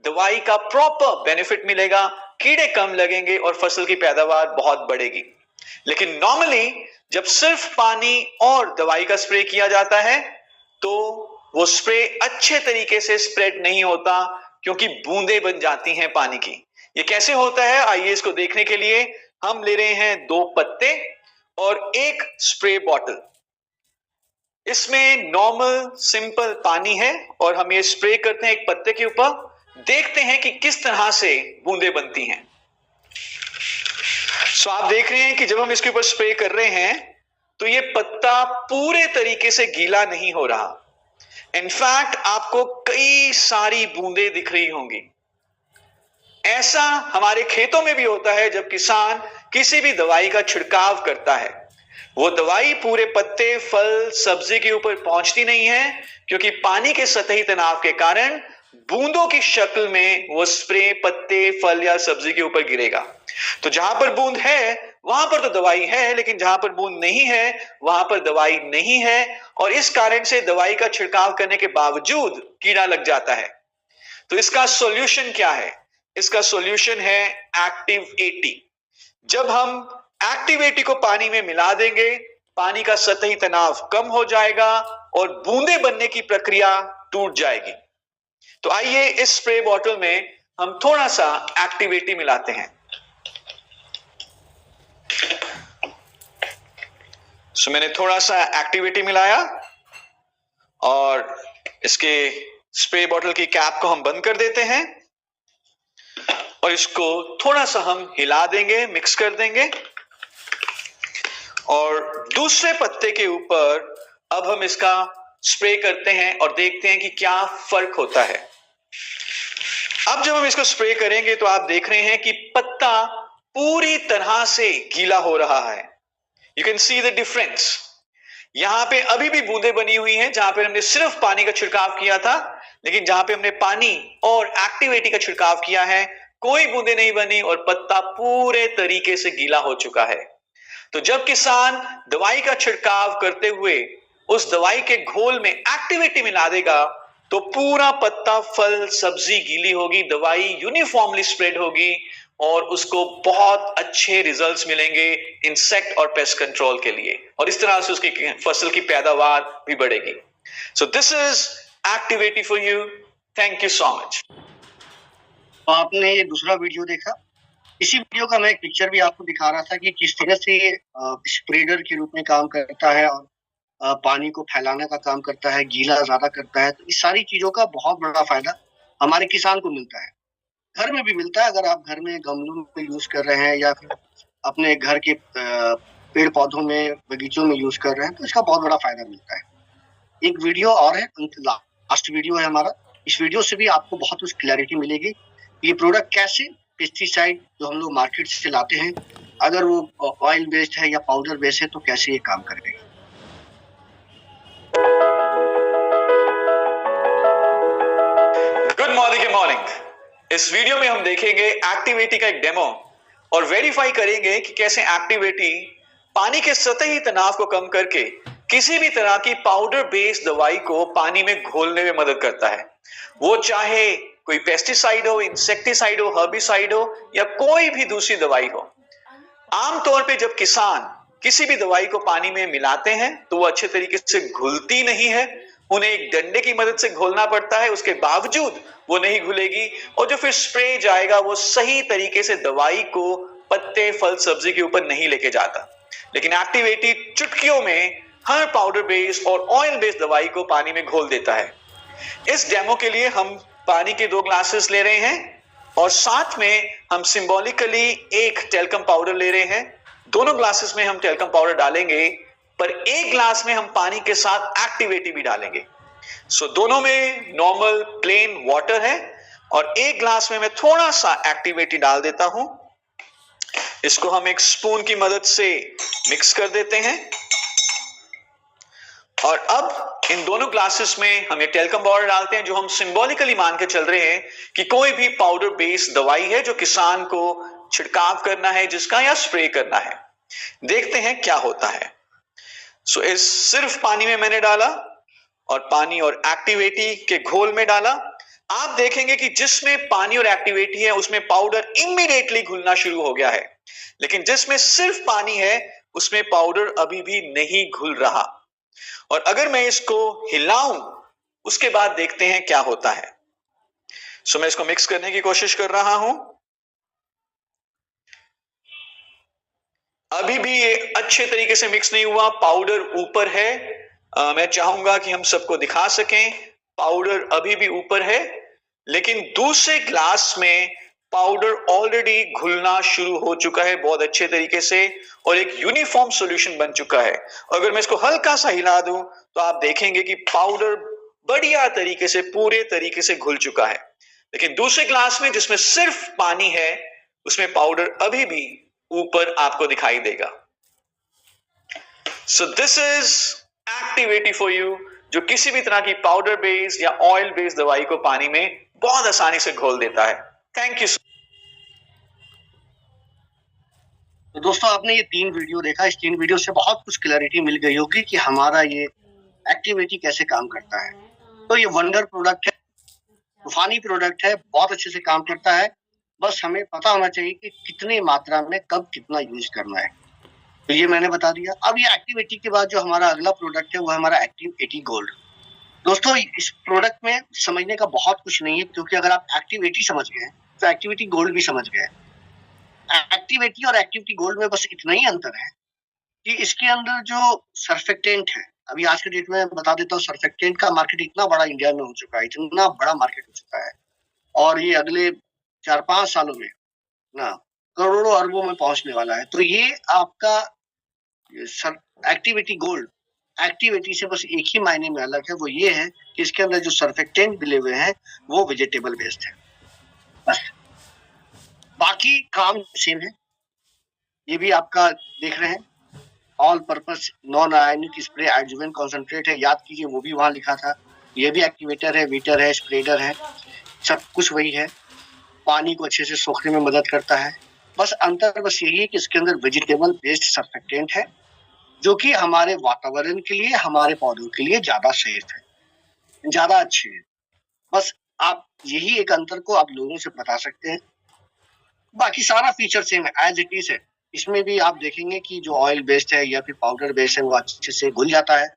दवाई का प्रॉपर बेनिफिट मिलेगा, कीड़े कम लगेंगे और फसल की पैदावार बहुत बढ़ेगी। लेकिन नॉर्मली जब सिर्फ पानी और दवाई का स्प्रे किया जाता है तो वो स्प्रे अच्छे तरीके से स्प्रेड नहीं होता, क्योंकि बूंदें बन जाती हैं पानी की। ये कैसे होता है, आइए इसको देखने के लिए हम ले रहे हैं 2 पत्ते और एक स्प्रे बॉटल। इसमें नॉर्मल सिंपल पानी है और हम ये स्प्रे करते हैं एक पत्ते के ऊपर, देखते हैं कि किस तरह से बूंदें बनती हैं। सो आप देख रहे हैं कि जब हम इसके ऊपर स्प्रे कर रहे हैं तो ये पत्ता पूरे तरीके से गीला नहीं हो रहा। इनफैक्ट आपको कई सारी बूंदें दिख रही होंगी। ऐसा हमारे खेतों में भी होता है जब किसान किसी भी दवाई का छिड़काव करता है। वो दवाई पूरे पत्ते, फल, सब्जी के ऊपर पहुंचती नहीं है, क्योंकि पानी के सतही तनाव के कारण बूंदों की शक्ल में वो स्प्रे पत्ते, फल या सब्जी के ऊपर गिरेगा। तो जहां पर बूंद है वहां पर तो दवाई है, लेकिन जहां पर बूंद नहीं है वहां पर दवाई नहीं है, और इस कारण से दवाई का छिड़काव करने के बावजूद कीड़ा लग जाता है। तो इसका सॉल्यूशन क्या है? इसका सॉल्यूशन है एक्टिव 80। जब हम एक्टिव 80 को पानी में मिला देंगे, पानी का सतही तनाव कम हो जाएगा और बूंदे बनने की प्रक्रिया टूट जाएगी। तो आइए इस स्प्रे बॉटल में हम थोड़ा सा एक्टिव 80 मिलाते हैं। सो मैंने थोड़ा सा एक्टिव 80 मिलाया और इसके स्प्रे बॉटल की कैप को हम बंद कर देते हैं और इसको थोड़ा सा हम हिला देंगे, मिक्स कर देंगे, और दूसरे पत्ते के ऊपर अब हम इसका स्प्रे करते हैं और देखते हैं कि क्या फर्क होता है। अब जब हम इसको स्प्रे करेंगे तो आप देख रहे हैं कि पत्ता पूरी तरह से गीला हो रहा है। You can see the difference. यहां पे अभी भी बूंदें बनी हुई हैं जहां पे हमने सिर्फ पानी का छिड़काव किया था, लेकिन जहां पे हमने पानी और एक्टिव 80 का छिड़काव किया है कोई बूंदें नहीं बनी और पत्ता पूरे तरीके से गीला हो चुका है। तो जब किसान दवाई का छिड़काव करते हुए उस दवाई के घोल में एक्टिव 80 मिला देगा तो पूरा पत्ता, फल, सब्जी गीली होगी, दवाई यूनिफॉर्मली स्प्रेड होगी और उसको बहुत अच्छे रिजल्ट्स मिलेंगे इंसेक्ट और पेस्ट कंट्रोल के लिए, और इस तरह से उसकी फसल की पैदावार भी बढ़ेगी। सो this is active 80 for you. Thank you so much. आपने ये दूसरा वीडियो देखा। इसी वीडियो का मैं एक पिक्चर भी आपको दिखा रहा था कि किस तरह से ये स्प्रेडर के रूप में काम करता है और पानी को फैलाने का काम करता है, गीला ज्यादा करता है। तो इस सारी चीजों का बहुत बड़ा फायदा हमारे किसान को मिलता है, घर में भी मिलता है। अगर आप घर में गमलों में यूज कर रहे हैं या फिर अपने घर के पेड़ पौधों में, बगीचों में यूज कर रहे हैं, तो इसका बहुत बड़ा फायदा मिलता है। एक वीडियो और है, लास्ट वीडियो है हमारा। इस वीडियो से भी आपको बहुत कुछ क्लैरिटी मिलेगी। ये प्रोडक्ट कैसे, पेस्टिसाइड जो हम लोग मार्केट से लाते हैं, अगर वो ऑयल बेस्ड है या पाउडर बेस्ड है, तो कैसे ये काम करेगा। Good morning. इस वीडियो में हम देखेंगे एक्टिव 80 का एक डेमो और वेरीफाई करेंगे कि कैसे एक्टिव 80 पानी के सतही तनाव को कम करके किसी भी तरह की पाउडर बेस्ड दवाई को पानी में घोलने में मदद करता है। वो चाहे कोई पेस्टिसाइड हो, इंसेक्टिसाइड हो, हर्बिसाइड हो या कोई भी दूसरी दवाई हो। आमतौर पे जब किसान किसी भी दवाई को पानी में मिलाते हैं तो वो अच्छे तरीके से घुलती नहीं है, उन्हें एक डंडे की मदद से घोलना पड़ता है, उसके बावजूद वो नहीं घुलेगी और जो फिर स्प्रे जाएगा वो सही तरीके से दवाई को पत्ते, फल, सब्जी के ऊपर नहीं लेके जाता। लेकिन एक्टिव 80 चुटकियों में हर पाउडर बेस्ड और ऑयल बेस्ड दवाई को पानी में घोल देता है। इस डेमो के लिए हम पानी के 2 ग्लासेस ले रहे हैं और साथ में हम सिंबॉलिकली एक टेल्कम पाउडर ले रहे हैं। दोनों ग्लासेस में हम टेल्कम पाउडर डालेंगे, पर एक ग्लास में हम पानी के साथ एक्टिव 80 भी डालेंगे। सो दोनों में नॉर्मल प्लेन वाटर है और एक ग्लास में मैं थोड़ा सा एक्टिव 80 डाल देता हूं। इसको हम एक स्पून की मदद से मिक्स कर देते हैं और अब इन दोनों ग्लासेस में हम ये टेल्कम पाउडर डालते हैं, जो हम सिंबॉलिकली मान के चल रहे हैं कि कोई भी पाउडर बेस्ड दवाई है जो किसान को छिड़काव करना है जिसका, या स्प्रे करना है। देखते हैं क्या होता है। सो इस सिर्फ पानी में मैंने डाला और पानी और एक्टिव 80 के घोल में डाला। आप देखेंगे कि जिसमें पानी और एक्टिव 80 है उसमें पाउडर इमीडिएटली घुलना शुरू हो गया है, लेकिन जिसमें सिर्फ पानी है उसमें पाउडर अभी भी नहीं घुल रहा। और अगर मैं इसको हिलाऊं उसके बाद देखते हैं क्या होता है। सो मैं इसको मिक्स करने की कोशिश कर रहा हूं। अभी भी ये अच्छे तरीके से मिक्स नहीं हुआ, पाउडर ऊपर है। मैं चाहूंगा कि हम सबको दिखा सकें, पाउडर अभी भी ऊपर है, लेकिन दूसरे ग्लास में पाउडर ऑलरेडी घुलना शुरू हो चुका है बहुत अच्छे तरीके से और एक यूनिफॉर्म सॉल्यूशन बन चुका है। अगर मैं इसको हल्का सा हिला दूं तो आप देखेंगे कि पाउडर बढ़िया तरीके से, पूरे तरीके से घुल चुका है। लेकिन दूसरे ग्लास में जिसमें सिर्फ पानी है उसमें पाउडर अभी भी ऊपर आपको दिखाई देगा। सो this is active 80 for you, जो किसी भी तरह की पाउडर बेस्ड या ऑयल बेस्ड दवाई को पानी में बहुत आसानी से घोल देता है। Thank you. तो दोस्तों आपने ये 3 वीडियो देखा, इस 3 वीडियो से बहुत कुछ क्लैरिटी मिल गई होगी कि हमारा ये एक्टिव 80 कैसे काम करता है। तो ये वंडर प्रोडक्ट है, तूफानी प्रोडक्ट है, बहुत अच्छे से काम करता है। बस हमें पता होना चाहिए कि कितनी मात्रा में कब कितना यूज करना है। तो ये मैंने बता दिया। अब ये एक्टिव 80 के बाद जो हमारा अगला प्रोडक्ट है वो है हमारा एक्टिव 80 गोल्ड। दोस्तों इस प्रोडक्ट में समझने का बहुत कुछ नहीं है, क्योंकि अगर आप एक्टिव 80 समझ गए तो एक्टिव 80 गोल्ड भी समझ गए। एक्टिव 80 और एक्टिव 80 गोल्ड में बस इतना ही अंतर है कि इसके अंदर जो सर्फेक्टेंट है, अभी आज के डेट में बता देता हूँ, सर्फेक्टेंट का मार्केट इतना बड़ा इंडिया में हो चुका है, इतना बड़ा मार्केट हो चुका है, और ये अगले 4-5 सालों में ना करोड़ों अरबों में पहुंचने वाला है। तो ये आपका एक्टिव 80 गोल्ड एक्टिव 80 से बस एक ही मायने में अलग है, वो ये है कि इसके अंदर जो सर्फेक्टेंट मिले हुए हैं वो वेजिटेबल बेस्ड है, बस। बाकी काम सेम है। ये भी आपका देख रहे हैं, all purpose non ionic spray adjuvant concentrate है, याद कीजिए वो भी वहां लिखा था। ये भी एक्टिवेटर है, वीटर है, स्प्रेडर है, सब कुछ वही है। पानी को अच्छे से सोखने में मदद करता है। बस अंतर बस यही है कि इसके अंदर वेजिटेबल बेस्ड सर्फेक्टेंट है, जो कि हमारे वातावरण के लिए, हमारे पौधों के लिए ज्यादा सेफ है, ज्यादा अच्छे है। बस आप यही एक अंतर को आप लोगों से बता सकते हैं। बाकी सारा फीचर सेम है, एज इट इज है। इसमें भी आप देखेंगे कि जो ऑयल बेस्ड है या फिर पाउडर बेस्ड है वो अच्छे से घुल जाता है,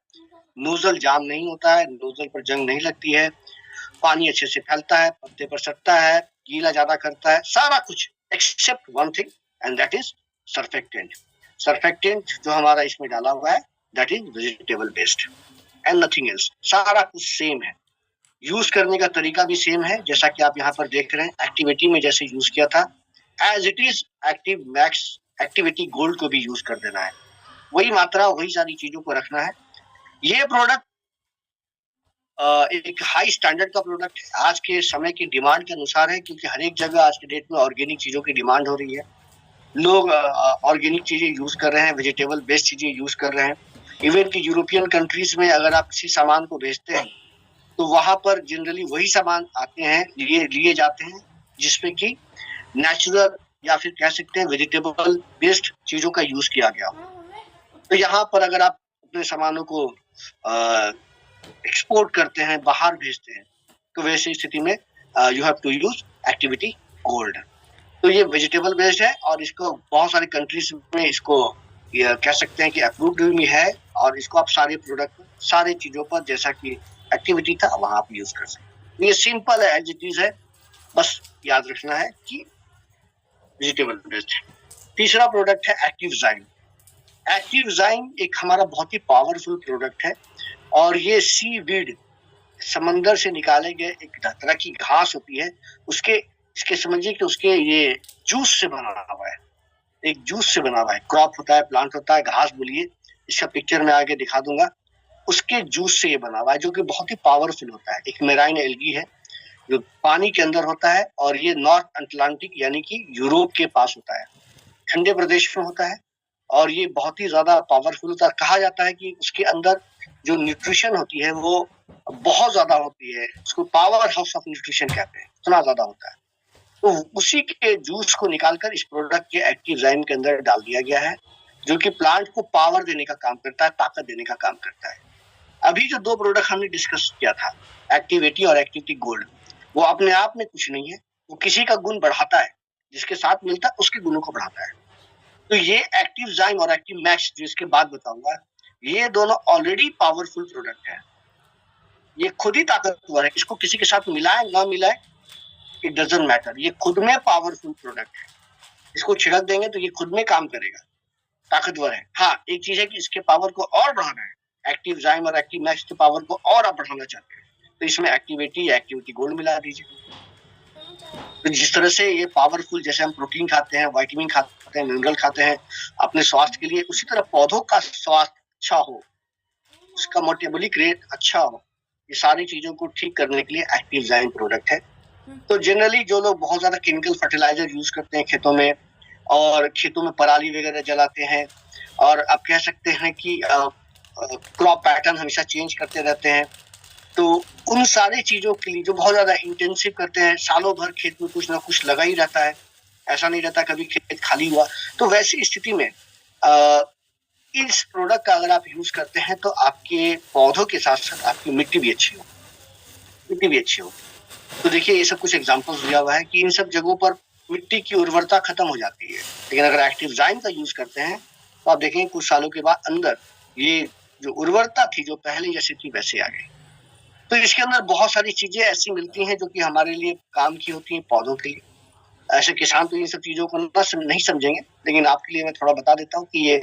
नोजल जाम नहीं होता है, नोजल पर जंग नहीं लगती है, पानी अच्छे से फैलता है, पत्ते पर सटता है, गीला ज्यादा करता है, सारा कुछ except one thing and that is surfactant. Surfactant जो हमारा इसमें डाला हुआ है that is vegetable based and nothing else. सारा कुछ सेम है, यूज करने का तरीका भी सेम है, जैसा कि आप यहाँ पर देख रहे हैं। एक्टिविटी में जैसे यूज किया था as it is active max activity gold को भी यूज कर देना है, वही मात्रा, वही सारी चीजों को रखना है। ये प्रोडक्ट एक हाई स्टैंडर्ड का प्रोडक्ट है, आज के समय की डिमांड के अनुसार है, क्योंकि हर एक जगह आज के डेट में ऑर्गेनिक चीजों की डिमांड हो रही है। लोग ऑर्गेनिक चीजें यूज कर रहे हैं, वेजिटेबल बेस्ड चीजें यूज कर रहे हैं। इवन कि यूरोपियन कंट्रीज में अगर आप किसी सामान को भेजते हैं तो वहां पर जनरली वही सामान आते हैं, लिए जाते हैं जिसमें कि नेचुरल या फिर कह सकते हैं वेजिटेबल बेस्ड चीजों का यूज किया गया। तो यहाँ पर अगर आप अपने सामानों को एक्सपोर्ट करते हैं, बाहर भेजते हैं, तो वैसी स्थिति में you have to use activity gold. तो ये वेजिटेबल बेस्ड है और इसको बहुत सारी कंट्रीज में इसको ये कह सकते हैं कि अप्रूव्ड भी है, और इसको आप सारे प्रोडक्ट सारी चीजों पर जैसा कि एक्टिविटी था वहां आप यूज कर सकते हैं। ये सिंपल है, एज इट इज है, बस याद रखना है कि वेजिटेबल बेस्ड है। तीसरा प्रोडक्ट है एक्टिवजाइम। एक्टिवजाइम एक हमारा बहुत ही पावरफुल प्रोडक्ट है, और ये सी वीड, समंदर से निकाले गए एक तरह की घास होती है, उसके इसके समझिए कि उसके ये जूस से बना हुआ है, एक जूस से बना हुआ है, क्रॉप होता है, प्लांट होता है, घास बोलिए, इसका पिक्चर मैं आगे दिखा दूंगा। उसके जूस से ये बना हुआ है, जो कि बहुत ही पावरफुल होता है। एक मेराइन एल्गी है जो पानी के अंदर होता है, और ये नॉर्थ अटलांटिक यानी कि यूरोप के पास होता है, ठंडे प्रदेश में होता है, और ये बहुत ही ज्यादा पावरफुल होता है। कहा जाता है कि उसके अंदर जो न्यूट्रिशन होती है वो बहुत ज्यादा होती है, उसको पावर हाउस ऑफ न्यूट्रिशन कहते हैं, इतना ज्यादा होता है। तो उसी के जूस को निकालकर इस प्रोडक्ट के एक्टिवजाइम के अंदर डाल दिया गया है, जो कि प्लांट को पावर देने का काम करता है, ताकत देने का काम करता है। अभी जो दो प्रोडक्ट हमने डिस्कस किया था, एक्टिविटी और एक्टिविटी गोल्ड, वो अपने आप में कुछ नहीं है, वो किसी का गुण बढ़ाता है, जिसके साथ मिलता है उसके गुणों को बढ़ाता है। तो ये एक्टिवजाइम और एक्टिव मैक्स जो इसके बाद बताऊंगा, ये दोनों ऑलरेडी पावरफुल प्रोडक्ट है, ये खुद ही ताकतवर है, इसको किसी के साथ मिलाए ना मिलाए इट डजंट मैटर, ये खुद में पावरफुल प्रोडक्ट है। इसको छिड़क देंगे तो ये खुद में काम करेगा, ताकतवर है। हाँ, एक चीज है कि इसके पावर को और बढ़ाना है, एक्टिवजाइम और एक्टिव मैक्स के पावर को और आप बढ़ाना चाहते हैं, तो इसमें एक्टिविटी या एक्टिविटी गोल्ड मिला दीजिए। तो जिस तरह से ये पावरफुल, जैसे हम प्रोटीन खाते हैं, विटामिन खाते हैं, मिनरल खाते हैं अपने स्वास्थ्य के लिए, उसी तरह पौधों का स्वास्थ्य अच्छा हो, उसका मेटाबॉलिक रेट अच्छा हो, ये सारी चीजों को ठीक करने के लिए एक्टिवजाइम प्रोडक्ट है। तो जनरली जो लोग बहुत ज्यादा केमिकल फर्टिलाइजर यूज करते हैं खेतों में, और खेतों में पराली वगैरह जलाते हैं, और आप कह सकते हैं कि क्रॉप पैटर्न हमेशा चेंज करते रहते हैं, तो उन सारी चीजों के लिए जो बहुत ज्यादा इंटेंसिव करते हैं, सालों भर खेत में कुछ ना कुछ लगा ही रहता है, ऐसा नहीं रहता कभी खेत खाली हुआ, तो वैसी स्थिति में इस प्रोडक्ट का अगर आप यूज करते हैं तो आपके पौधों के साथ साथ आपकी मिट्टी भी अच्छी हो, मिट्टी भी अच्छी हो। तो देखिए, ये सब कुछ एग्जांपल्स दिया हुआ है कि इन सब जगहों पर मिट्टी की उर्वरता खत्म हो जाती है, लेकिन अगर एक्टिवजाइम का यूज करते हैं तो आप देखेंगे कुछ सालों के बाद अंदर ये जो उर्वरता थी जो पहले जैसी थी वैसे आ गई। तो इसके अंदर बहुत सारी चीजें ऐसी मिलती हैं जो कि हमारे लिए काम की होती हैं, पौधों के लिए। ऐसे किसान तो इन सब चीजों को नहीं समझेंगे, लेकिन आपके लिए मैं थोड़ा बता देता हूँ कि ये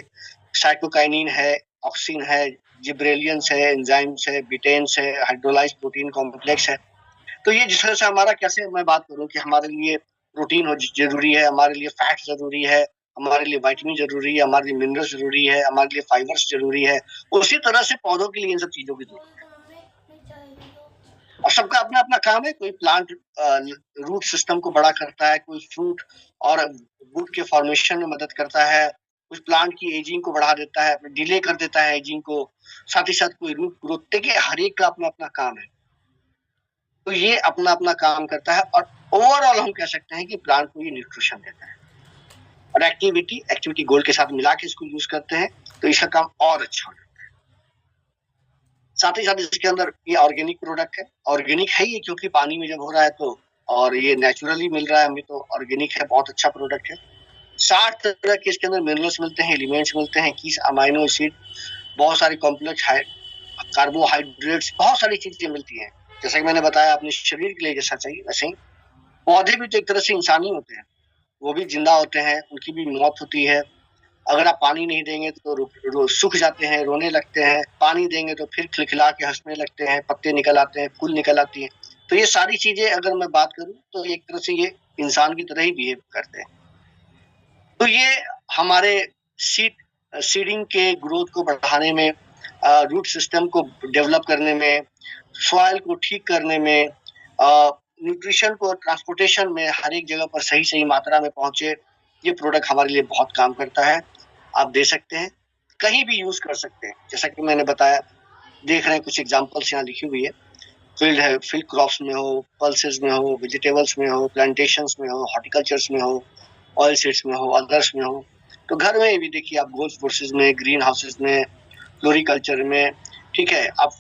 साइटोकाइनिन है, ऑक्सिन है, जिब्रेलियंस है, एंजाइम्स है, बिटेन्स है, हाइड्रोलाइज प्रोटीन कॉम्प्लेक्स है। तो ये जिस तरह से हमारा, कैसे मैं बात करूं कि हमारे लिए प्रोटीन जरूरी है, हमारे लिए फैट जरूरी है, हमारे लिए विटामिन जरूरी है, हमारे लिए मिनरल्स जरूरी है, हमारे लिए फाइबर्स जरूरी है, उसी तरह से पौधों के लिए इन सब चीजों की जरूरत है। और सबका अपना अपना काम है, कोई प्लांट रूट सिस्टम को बड़ा करता है, कोई फ्रूट और वुड के फॉर्मेशन में मदद करता है, कुछ प्लांट की एजिंग को बढ़ा देता है, डिले कर देता है एजिंग को, साथ ही साथ कोई रूट ग्रोथ, देखिए हर एक का अपना अपना काम है, तो ये अपना अपना काम करता है, और ओवरऑल हम कह सकते हैं कि प्लांट को ये न्यूट्रिशन देता है। और एक्टिविटी गोल्ड के साथ मिला के इसको यूज करते हैं तो इसका काम और अच्छा हो जाता है। साथ ही साथ इसके अंदर ये ऑर्गेनिक प्रोडक्ट है, ऑर्गेनिक है ये क्योंकि पानी में जब हो रहा है तो, और ये नेचुरली मिल रहा है हमें, तो ऑर्गेनिक है, बहुत अच्छा प्रोडक्ट है। 60 तरह के इसके अंदर मिनरल्स मिलते हैं, एलिमेंट्स मिलते हैं, 21 अमाइनो एसिड, बहुत सारी कॉम्प्लेक्स कार्बोहाइड्रेट्स, बहुत सारी चीजें मिलती हैं। जैसा कि मैंने बताया, अपने शरीर के लिए जैसा चाहिए वैसे ही पौधे भी तो एक तरह से इंसानी होते हैं, वो भी जिंदा होते हैं, उनकी भी मौत होती है। अगर आप पानी नहीं देंगे तो सूख जाते हैं, रोने लगते हैं, पानी देंगे तो फिर खिलखिला के हंसने लगते हैं, पत्ते निकल आते हैं, फूल निकल आती हैं। तो ये सारी चीजें अगर मैं बात करूं तो एक तरह से ये इंसान की तरह ही बिहेव करते हैं। तो ये हमारे सीडिंग के ग्रोथ को बढ़ाने में, रूट सिस्टम को डेवलप करने में, सॉइल को ठीक करने में, न्यूट्रिशन को ट्रांसपोर्टेशन में, हर एक जगह पर सही सही मात्रा में पहुंचे, ये प्रोडक्ट हमारे लिए बहुत काम करता है। आप दे सकते हैं, कहीं भी यूज कर सकते हैं, जैसा कि मैंने बताया, देख रहे हैं कुछ एग्जांपल्स यहाँ लिखी हुई है, फील्ड है, फील्ड क्रॉप्स में हो, पल्सेस में हो, वेजिटेबल्स में हो, प्लांटेशंस में हो, हॉर्टिकल्चर्स में हो, ऑयल सीड्स में हो, अदर्स में हो, तो घर में भी देखिए आप गोल्फ कोर्सेज में, ग्रीन हाउसेज में, फ्लोरिकल्चर में, ठीक है, आप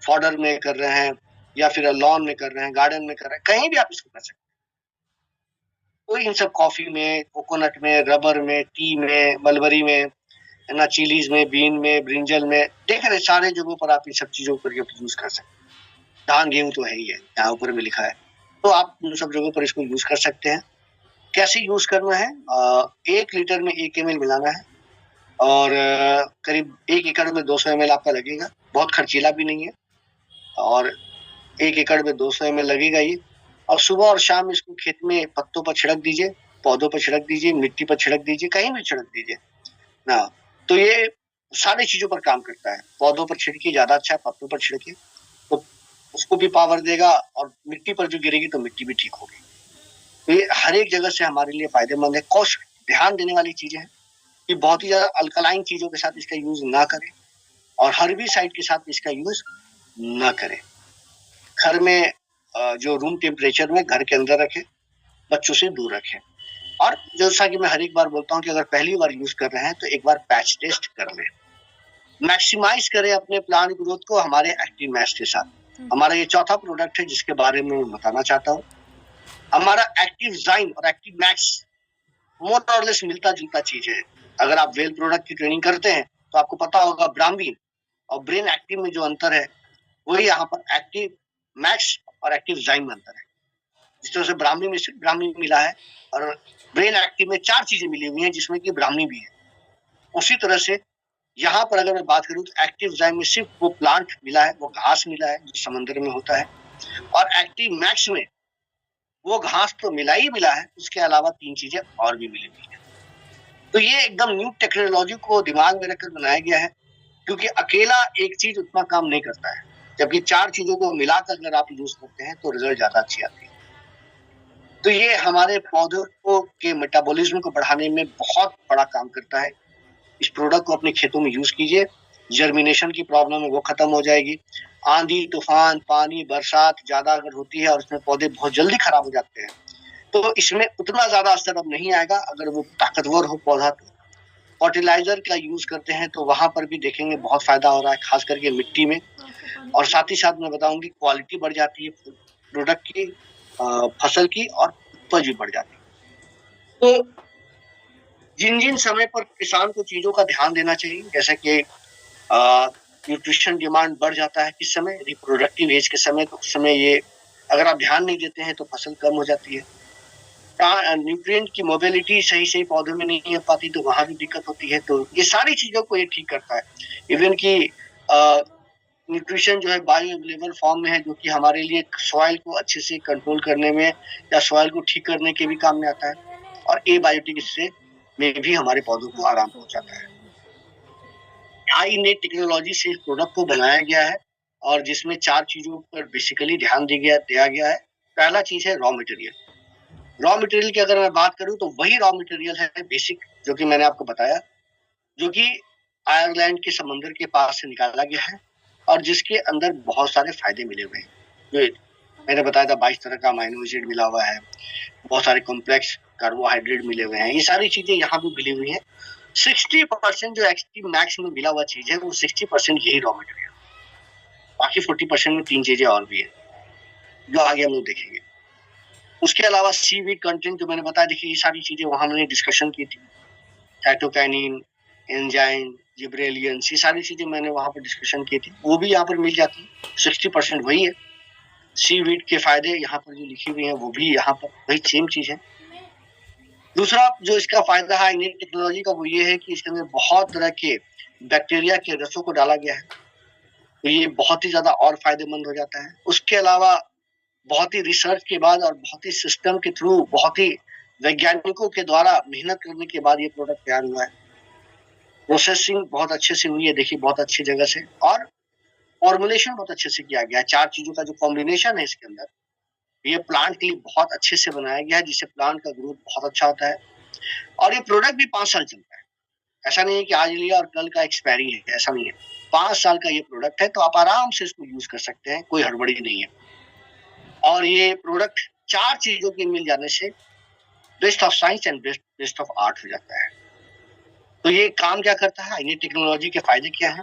फॉडर में कर रहे हैं या फिर लॉन में कर रहे हैं, गार्डन में कर रहे हैं, कहीं भी आप इसको कर सकते हैं। तो इन सब कॉफी में, कोकोनट में, रबर में, टी में, मलबरी में, है ना, चिलीज में, बीन में, ब्रिंजल में, देख रहे सारे जगहों पर आप इन सब चीजों पर यूज कर सकते हैं। धान गेहूं तो है ही है, यहाँ ऊपर में लिखा है, तो आप उन सब जगहों पर इसको यूज कर सकते हैं। कैसे यूज करना है? 1 लीटर में 1 ml मिलाना है, और करीब 1 एकड़ में 200 ml आपका लगेगा। बहुत खर्चीला भी नहीं है, और 1 एकड़ में 200 ml लगेगा ये। और सुबह और शाम इसको खेत में पत्तों पर छिड़क दीजिए, पौधों पर छिड़क दीजिए, मिट्टी पर छिड़क दीजिए, कहीं भी छिड़क दीजिए ना। तो ये सारी चीजों पर काम करता है। पौधों पर छिड़किए ज्यादा अच्छा है, पत्तों पर छिड़किए तो उसको भी पावर देगा, और मिट्टी पर जो गिरेगी तो मिट्टी भी ठीक होगी। तो ये हर एक जगह से हमारे लिए फायदेमंद है। कॉस्ट ध्यान देने वाली चीजें हैं कि बहुत ही ज्यादा अल्कलाइन चीजों के साथ इसका यूज ना करें, और हर्बिसाइड के साथ इसका यूज ना करें। घर में जो रूम टेम्परेचर में घर के अंदर रखें, बच्चों से दूर रखें। और जैसा कि मैं हर एक बार बोलता हूँ कि अगर पहली बार यूज कर रहे हैं तो एक बार पैच टेस्ट कर लें। मैक्सिमाइज करें अपने प्लांट ग्रोथ को हमारे एक्टिव मैक्स के साथ। हमारा ये चौथा प्रोडक्ट है जिसके बारे में मैं बताना चाहता हूँ। हमारा एक्टिव जाइम और एक्टिव मैक्स मोर और लेस मिलता जुलता चीज है। अगर आप वेल प्रोडक्ट की ट्रेनिंग करते हैं तो आपको पता होगा ब्राह्मी और ब्रेन एक्टिव में जो अंतर है वही यहाँ पर एक्टिव मैक्स और एक्टिव जाइम में अंतर है। जिस तरह से ब्राह्मी में सिर्फ ब्राह्मी मिला है, और ब्रेन एक्टिव में 4 चीजें मिली हुई हैं जिसमें कि ब्राह्मी भी है। उसी तरह से यहाँ पर अगर मैं बात करूं तो एक्टिव जाइम में सिर्फ वो प्लांट मिला है, वो घास मिला है जो समंदर में होता है, और एक्टिव मैक्स में वो घास तो मिला ही मिला है, उसके अलावा 3 चीजें और भी मिली हुई है। तो ये एकदम न्यू टेक्नोलॉजी को दिमाग में रखकर बनाया गया है, क्योंकि अकेला एक चीज उतना काम नहीं करता है, जबकि 4 चीजों को मिलाकर अगर आप यूज करते हैं तो रिजल्ट ज्यादा अच्छी आती है। तो ये हमारे पौधों के मेटाबॉलिज्म को बढ़ाने में बहुत बड़ा काम करता है। इस प्रोडक्ट को अपने खेतों में यूज कीजिए, जर्मिनेशन की प्रॉब्लम है वो खत्म हो जाएगी। आंधी, तूफान, पानी, बरसात ज्यादा अगर होती है और उसमें पौधे बहुत जल्दी खराब हो जाते हैं, तो इसमें उतना ज्यादा असर अब नहीं आएगा। अगर वो ताकतवर हो पौधा तो फर्टिलाइजर का यूज करते हैं तो वहां पर भी देखेंगे बहुत फायदा हो रहा है, खास करके मिट्टी में। और साथ ही साथ मैं बताऊंगी क्वालिटी बढ़ जाती है प्रोडक्ट की, फसल की, और उपज भी बढ़ जाती है। तो जिन जिन समय पर किसान को चीजों का ध्यान देना चाहिए, जैसे कि न्यूट्रिशन डिमांड बढ़ जाता है किस समय, रिप्रोडक्टिव एज के समय, तो उस समय ये अगर आप ध्यान नहीं देते हैं तो फसल कम हो जाती है। न्यूट्रिएंट की मोबिलिटी सही सही पौधों में नहीं हो पाती तो वहां भी दिक्कत होती है। तो ये सारी चीजों को ये ठीक करता है। इवन की न्यूट्रिशन जो है बायो अवेलेबल फॉर्म में है, जो कि हमारे लिए सॉइल को अच्छे से कंट्रोल करने में या सॉइल को ठीक करने के भी काम में आता है, और एबायोटिक इससे में भी हमारे पौधों को आराम पहुंचाता है। हाई नेट टेक्नोलॉजी से इस प्रोडक्ट को बनाया गया है, और जिसमें 4 चीजों पर बेसिकली ध्यान दिया गया है। पहला चीज है रॉ मटेरियल। रॉ मटेरियल की अगर मैं बात करूं तो वही रॉ मटेरियल है बेसिक, जो कि मैंने आपको बताया, जो कि आयरलैंड के समंदर के पास से निकाला गया है, और जिसके अंदर बहुत सारे फायदे मिले हुए हैं। जो मैंने बताया था 22 तरह का अमाइनो एसिड मिला हुआ है, बहुत सारे कॉम्प्लेक्स कार्बोहाइड्रेट मिले हुए हैं, ये सारी चीजें यहाँ भी मिली हुई हैं। 60% जो एक्टिव मैक्स में मिला हुआ चीज है वो 60% यही रॉ मटेरियल, बाकी 40% में 3 चीजें और भी है जो आगे हम लोग देखेंगे। उसके अलावा सीवीड कंटेंट जो मैंने बताया, देखिए ये सारी चीजें वहां हमने डिस्कशन की थी, साइटोकाइनिन, एंजाइम, जिब्रेलियंस, ये सारी चीजें मैंने वहां पर डिस्कशन की थी, वो भी यहाँ पर मिल जाती है। 60% वही है। सीवीड के फायदे यहाँ पर जो लिखी हुई है वो भी यहाँ पर वही सेम चीज है। दूसरा जो इसका फायदा है इंडियन टेक्नोलॉजी का वो ये है कि इसके अंदर बहुत तरह के बैक्टीरिया के रसों को डाला गया है, तो ये बहुत ही ज्यादा और फायदेमंद हो जाता है। उसके अलावा बहुत ही रिसर्च के बाद और बहुत ही सिस्टम के थ्रू, बहुत ही वैज्ञानिकों के द्वारा मेहनत करने के बाद ये प्रोडक्ट तैयार हुआ है। प्रोसेसिंग बहुत अच्छे से हुई है, देखिए बहुत अच्छी जगह से, और फॉर्मुलेशन बहुत अच्छे से किया गया है। 4 चीजों का जो कॉम्बिनेशन है इसके अंदर, ये प्लांट के लिए बहुत अच्छे से बनाया गया है, जिससे प्लांट का ग्रोथ बहुत अच्छा होता है। और ये प्रोडक्ट भी 5 साल चलता है, ऐसा नहीं है कि आज लिया और कल का एक्सपायरी है, ऐसा नहीं है। 5 साल का ये प्रोडक्ट है, तो आप आराम से इसको यूज कर सकते हैं, कोई हड़बड़ी नहीं है। और ये प्रोडक्ट 4 चीजों के मिल जाने से best of science and best of art हो जाता है। तो ये काम क्या करता है, ये टेक्नोलॉजी के फायदे क्या हैं?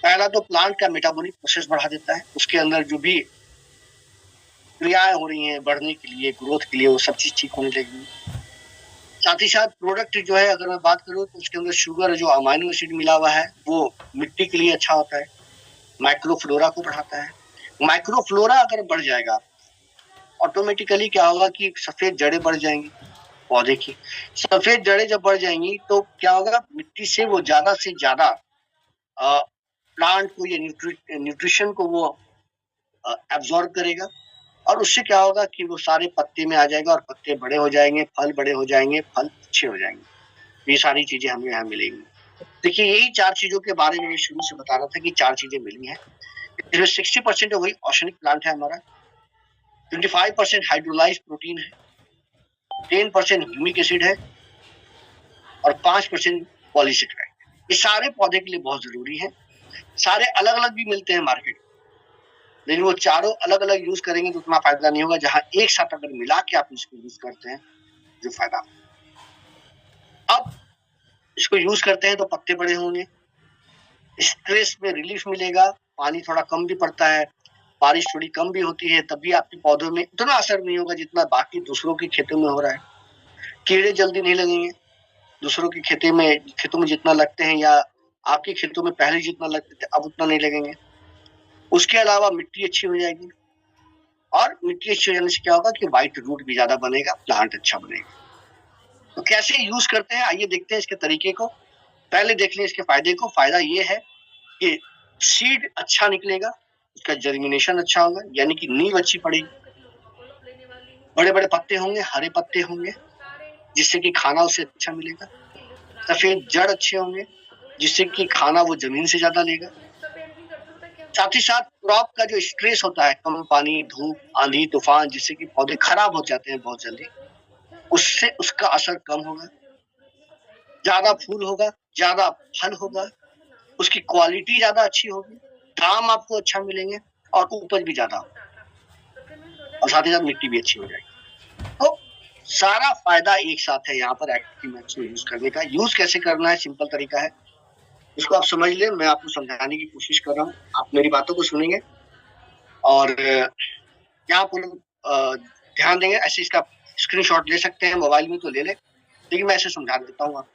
पहला तो प्लांट का मेटाबॉलिक प्रोसेस बढ़ा देता है, उसके अंदर जो भी क्रियाएं हो रही हैं बढ़ने के लिए, ग्रोथ के लिए, वो सब चीज ठीक होने लगेगी। साथ ही साथ प्रोडक्ट जो है अगर मैं बात करूँ तो उसके अंदर शुगर जो अमाइनो एसिड मिला हुआ है वो मिट्टी के लिए अच्छा होता है, माइक्रोफ्लोरा को बढ़ाता है। माइक्रोफ्लोरा अगर बढ़ जाएगा ऑटोमेटिकली क्या होगा कि सफेद जड़ें बढ़ जाएंगी पौधे की। सफेद जड़ें जब बढ़ जाएंगी तो क्या होगा, मिट्टी से वो ज्यादा से ज्यादा प्लांट को या न्यूट्रिशन को वो एब्जॉर्ब करेगा, और उससे क्या होगा कि वो सारे पत्ते में आ जाएगा और पत्ते बड़े हो जाएंगे, फल बड़े हो जाएंगे, फल अच्छे हो जाएंगे। ये सारी चीजें हमें यहाँ मिलेंगी। देखिए यही 4 चीजों के बारे में मैं शुरू से बता रहा था कि 4 चीजें मिली हैं। इसमें 60% वही ऑर्गेनिक प्लांट है हमारा, 25% हाइड्रोलाइज्ड प्रोटीन है, 10% ह्यूमिक एसिड है और 5% पॉलीसेकेराइड। ये सारे पौधे के लिए बहुत जरूरी है। सारे अलग अलग भी मिलते हैं मार्केट में, लेकिन वो चारों अलग अलग यूज करेंगे तो उतना फायदा नहीं होगा, जहां एक साथ अगर मिला के आप इसको यूज करते हैं जो फायदा। अब इसको यूज करते हैं तो पत्ते बड़े होंगे, स्ट्रेस में रिलीफ मिलेगा, पानी थोड़ा कम भी पड़ता है, बारिश थोड़ी कम भी होती है, तब भी आपके पौधों में उतना असर नहीं होगा जितना बाकी दूसरों के खेतों में हो रहा है। कीड़े जल्दी नहीं लगेंगे, दूसरों के खेतों में जितना लगते हैं या आपके खेतों में पहले जितना लगते थे अब उतना नहीं लगेंगे। उसके अलावा मिट्टी अच्छी हो जाएगी, और मिट्टी अच्छी हो जाने से क्या होगा कि व्हाइट रूट भी ज्यादा बनेगा, प्लांट अच्छा बनेगा। तो कैसे यूज करते हैं आइए देखते हैं इसके तरीके को। पहले देख लें इसके फायदे को। फायदा ये है कि सीड अच्छा निकलेगा, उसका जर्मिनेशन अच्छा होगा, यानी कि नींव अच्छी पड़ेगी, बड़े बड़े पत्ते होंगे, हरे पत्ते होंगे, जिससे कि खाना उसे अच्छा मिलेगा। सफेद जड़ अच्छे होंगे, जिससे कि खाना वो जमीन से ज्यादा लेगा। साथ ही साथ क्रॉप का जो स्ट्रेस होता है, कम पानी, धूप, आंधी, तूफान, जिससे कि पौधे खराब हो जाते हैं बहुत जल्दी, उससे उसका असर कम होगा, ज्यादा फूल होगा, ज्यादा फल होगा, उसकी क्वालिटी ज्यादा अच्छी होगी, दाम आपको अच्छा मिलेंगे और उपज भी ज्यादा होगा, और साथ ही साथ मिट्टी भी अच्छी हो जाएगी। तो सारा फायदा एक साथ है यहाँ पर एक्टिमैक्स को यूज करने का। यूज कैसे करना है, सिंपल तरीका है, इसको आप समझ लें, मैं आपको समझाने की कोशिश कर रहा हूँ, आप मेरी बातों को सुनेंगे और यहाँ पर ध्यान देंगे। ऐसे इसका स्क्रीनशॉट ले सकते हैं, मोबाइल में तो ले ले, लेकिन मैं ऐसे समझा देता हूँ आपको।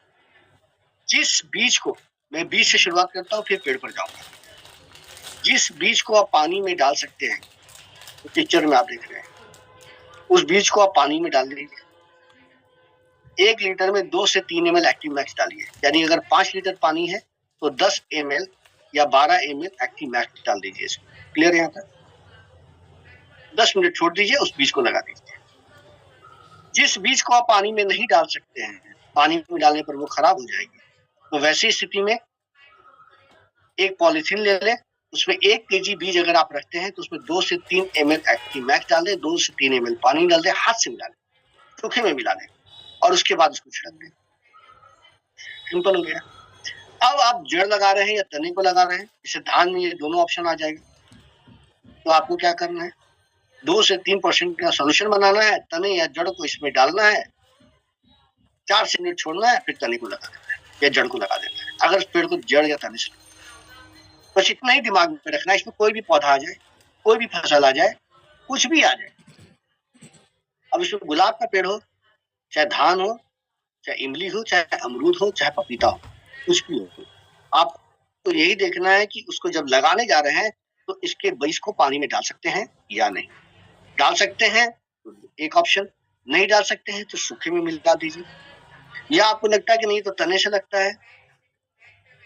जिस बीज को, मैं बीज से शुरुआत करता हूँ फिर पेड़ पर जाऊंगा। जिस बीज को आप पानी में डाल सकते हैं, तो पिक्चर में आप देख रहे हैं, उस बीज को आप पानी में डाल दीजिए। 1 लीटर में 2 से 3 ml एक्टिमैक्स डालिए, यानी अगर 5 लीटर पानी है तो 10 ml या 12 ml एक्टिमैक्स डाल दीजिए इसमें। क्लियर है यहाँ तक? 10 मिनट छोड़ दीजिए, उस बीज को लगा दीजिए। जिस बीज को आप पानी में नहीं डाल सकते हैं, पानी में डालने पर वो खराब हो जाएगी, तो वैसी स्थिति में एक पॉलीथीन ले लें, उसमें 1 kg बीज अगर आप रखते हैं तो उसमें 2 से 3 ml एक्टिमैक्स डाल दें, 2 से 3 ml पानी डाल दें, हाथ से मिला लें, सूखे में मिला लें, और उसके बाद उसको छिड़क दें। सिंपल हो गया। अब आप जड़ लगा रहे हैं या तने को लगा रहे हैं, इसे धान में ये दोनों ऑप्शन आ जाएगा। तो आपको क्या करना है, 2 से 3% का सोल्यूशन बनाना है, तने या जड़ को इसमें डालना है, 4 से मिनट छोड़ना है, फिर तने को लगा देना है या जड़ को लगा देना है, अगर पेड़ को जड़ या तने से। बस इतना ही दिमाग में रखना है, इसमें कोई भी पौधा आ जाए, कोई भी फसल आ जाए, कुछ भी आ जाए। अब इसमें गुलाब का पेड़ हो, चाहे धान हो, चाहे इमली हो, चाहे अमरूद हो, चाहे पपीता हो, कुछ भी हो, आप तो यही देखना है कि उसको जब लगाने जा रहे हैं तो इसके बीज को पानी में डाल सकते हैं या नहीं। डाल सकते हैं तो एक ऑप्शन, नहीं डाल सकते हैं तो सूखे में मिला दीजिए, या आपको लगता है कि नहीं तो तने से लगता है,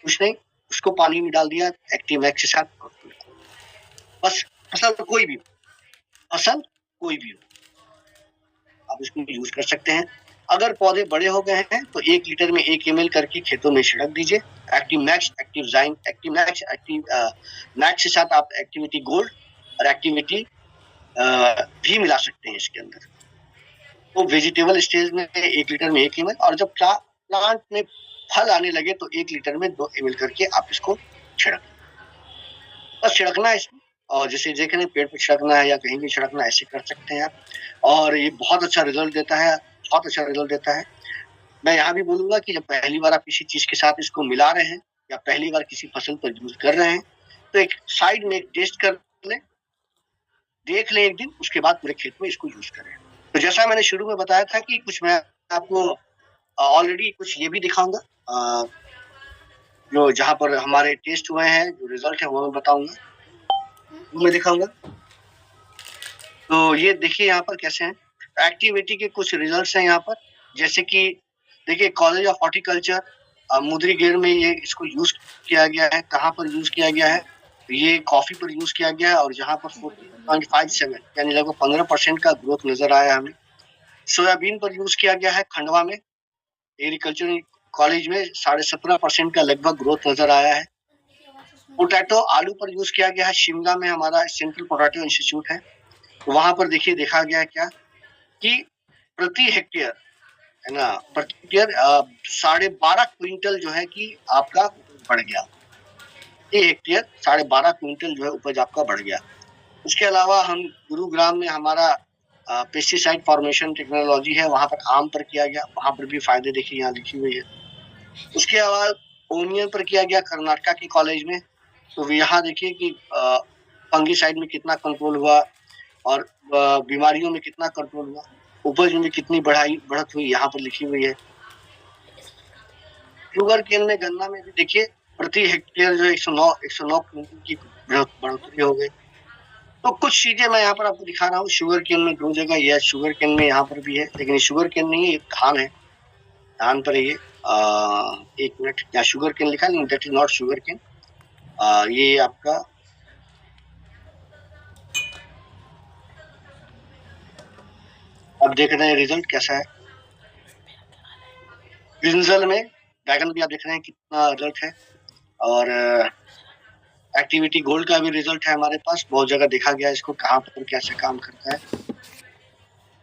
कुछ नहीं, उसको पानी में डाल दिया एक्टिमैक्स के साथ। बस फसल कोई भी हो आप इसको यूज कर सकते हैं। अगर पौधे बड़े हो गए हैं तो 1 लीटर में 1 ml करके खेतों में छिड़क दीजिए। एक्टिमैक्स, एक्टिवजाइन, एक्टिमैक्स, मैक्स के साथ आप एक्टिविटी गोल्ड और एक्टिविटी भी मिला सकते हैं इसके अंदर। तो वेजिटेबल स्टेज में 1 लीटर में 1 ml, और जब प्लांट में फल आने लगे तो 1 लीटर में 2 ml करके आप इसको छिड़क, बस छिड़कना है इसमें। और जैसे देख रहे हैं पेड़ पे छिड़कना है या कहीं भी छिड़कना है, ऐसे कर सकते हैं आप, और ये बहुत अच्छा रिजल्ट देता है, बहुत अच्छा रिजल्ट देता है। मैं यहाँ भी बोलूंगा कि जब पहली बार आप किसी चीज के साथ इसको मिला रहे हैं या पहली बार किसी फसल पर यूज कर रहे हैं तो एक साइड में एक टेस्ट कर लें, देख लें एक दिन, उसके बाद पूरे खेत में इसको यूज करें। तो जैसा मैंने शुरू में बताया था कि कुछ मैं आपको ऑलरेडी कुछ ये भी दिखाऊंगा, जो जहाँ पर हमारे टेस्ट हुए हैं, जो रिजल्ट है वो मैं बताऊंगा, वो मैं दिखाऊंगा। तो ये देखिए यहाँ पर कैसे हैं एक्टिविटी के कुछ रिजल्ट्स हैं यहाँ पर। जैसे कि देखिए कॉलेज ऑफ हॉर्टिकल्चर मुद्रीगेर में ये इसको यूज किया गया है। कहाँ पर यूज किया गया है? ये कॉफी पर यूज किया गया है और जहाँ पर 14.57 यानी लगभग 15% का ग्रोथ नजर आया हमें। सोयाबीन पर यूज किया गया है खंडवा में एग्रीकल्चर कॉलेज में 17.5% का लगभग ग्रोथ नजर आया है। पोटैटो आलू पर यूज किया गया है शिमला में, हमारा सेंट्रल पोटैटो इंस्टीट्यूट है। वहां पर देखिए देखा गया क्या कि प्रति हेक्टेयर है ना, प्रति हेक्टेयर 12.5 क्विंटल जो है कि आपका बढ़ गया। प्रति हेक्टेयर 12.5 क्विंटल जो है उपज आपका बढ़ गया। उसके अलावा हम गुरुग्राम में हमारा पेस्टिसाइड फॉर्मेशन टेक्नोलॉजी है, वहां पर आम पर किया गया, वहां पर भी फायदे देखिए यहाँ लिखी हुई है। उसके अलावा ओनियन पर किया गया कर्नाटका के कॉलेज में। तो यहाँ देखिए कि फंगीसाइड में कितना कंट्रोल हुआ और बीमारियों में कितना कंट्रोल हुआ, उपज में कितनी बढ़त हुई यहाँ पर लिखी हुई है। शुगर केन में गन्ना में भी देखिए प्रति हेक्टेयर जो 109 क्विंटल की बढ़ोतरी हो गई। तो कुछ चीजें मैं यहाँ पर आपको दिखा रहा हूँ। शुगर केन में 2 जगह ये शुगर केन में यहाँ पर भी है, लेकिन शुगर केन नहीं है, धान है। धान पर ये 1 मिनट, यहाँ शुगर केन लिखा नहीं, that is not sugar cane. ये आपका अब देख रहे हैं रिजल्ट कैसा है। ब्रिंजल में बैगन भी आप देख रहे हैं कितना रिजल्ट है। और एक्टिविटी गोल्ड का भी रिजल्ट है हमारे पास, बहुत जगह देखा गया इसको कहाँ पर कैसे काम करता है।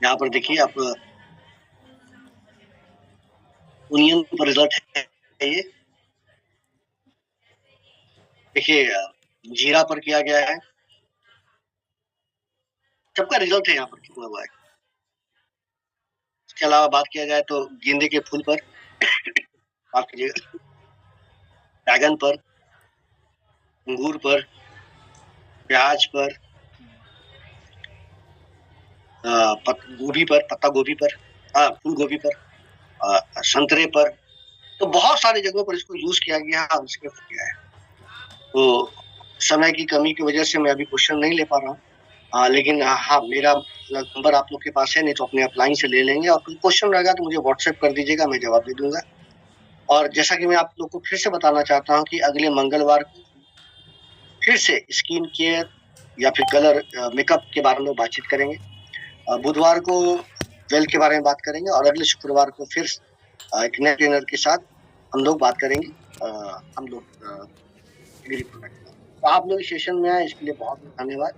यहाँ पर देखिए आप ओनियन पर रिजल्ट है ये देखिए, जीरा पर किया गया है, सबका रिजल्ट है यहाँ पर कितना हुआ है। इसके अलावा बात किया जाए तो गेंदे के फूल पर माफ कीजिएगा, बैगन पर, अंगूर पर, प्याज पर, गोभी पर, पत्ता गोभी पर, फूल गोभी पर, संतरे पर, तो बहुत सारी जगहों पर इसको यूज किया गया है। इसके किया है तो समय की कमी की वजह से मैं अभी क्वेश्चन नहीं ले पा रहा हूँ, लेकिन हाँ मेरा नंबर आप लोग के पास है, नहीं तो अपने अपलाइन से ले लेंगे। और कोई क्वेश्चन रहेगा तो मुझे व्हाट्सएप कर दीजिएगा, मैं जवाब दे दूंगा। और जैसा कि मैं आप लोग को फिर से बताना चाहता हूँ कि अगले मंगलवार फिर से स्किन केयर या फिर कलर मेकअप के बारे में बातचीत करेंगे। बुधवार को वेल के बारे में बात करेंगे और अगले शुक्रवार को फिर एक नए ट्रेनर के साथ हम लोग बात करेंगे। हम लोग तो आप लोग इस सेशन में आए इसके लिए बहुत बहुत धन्यवाद।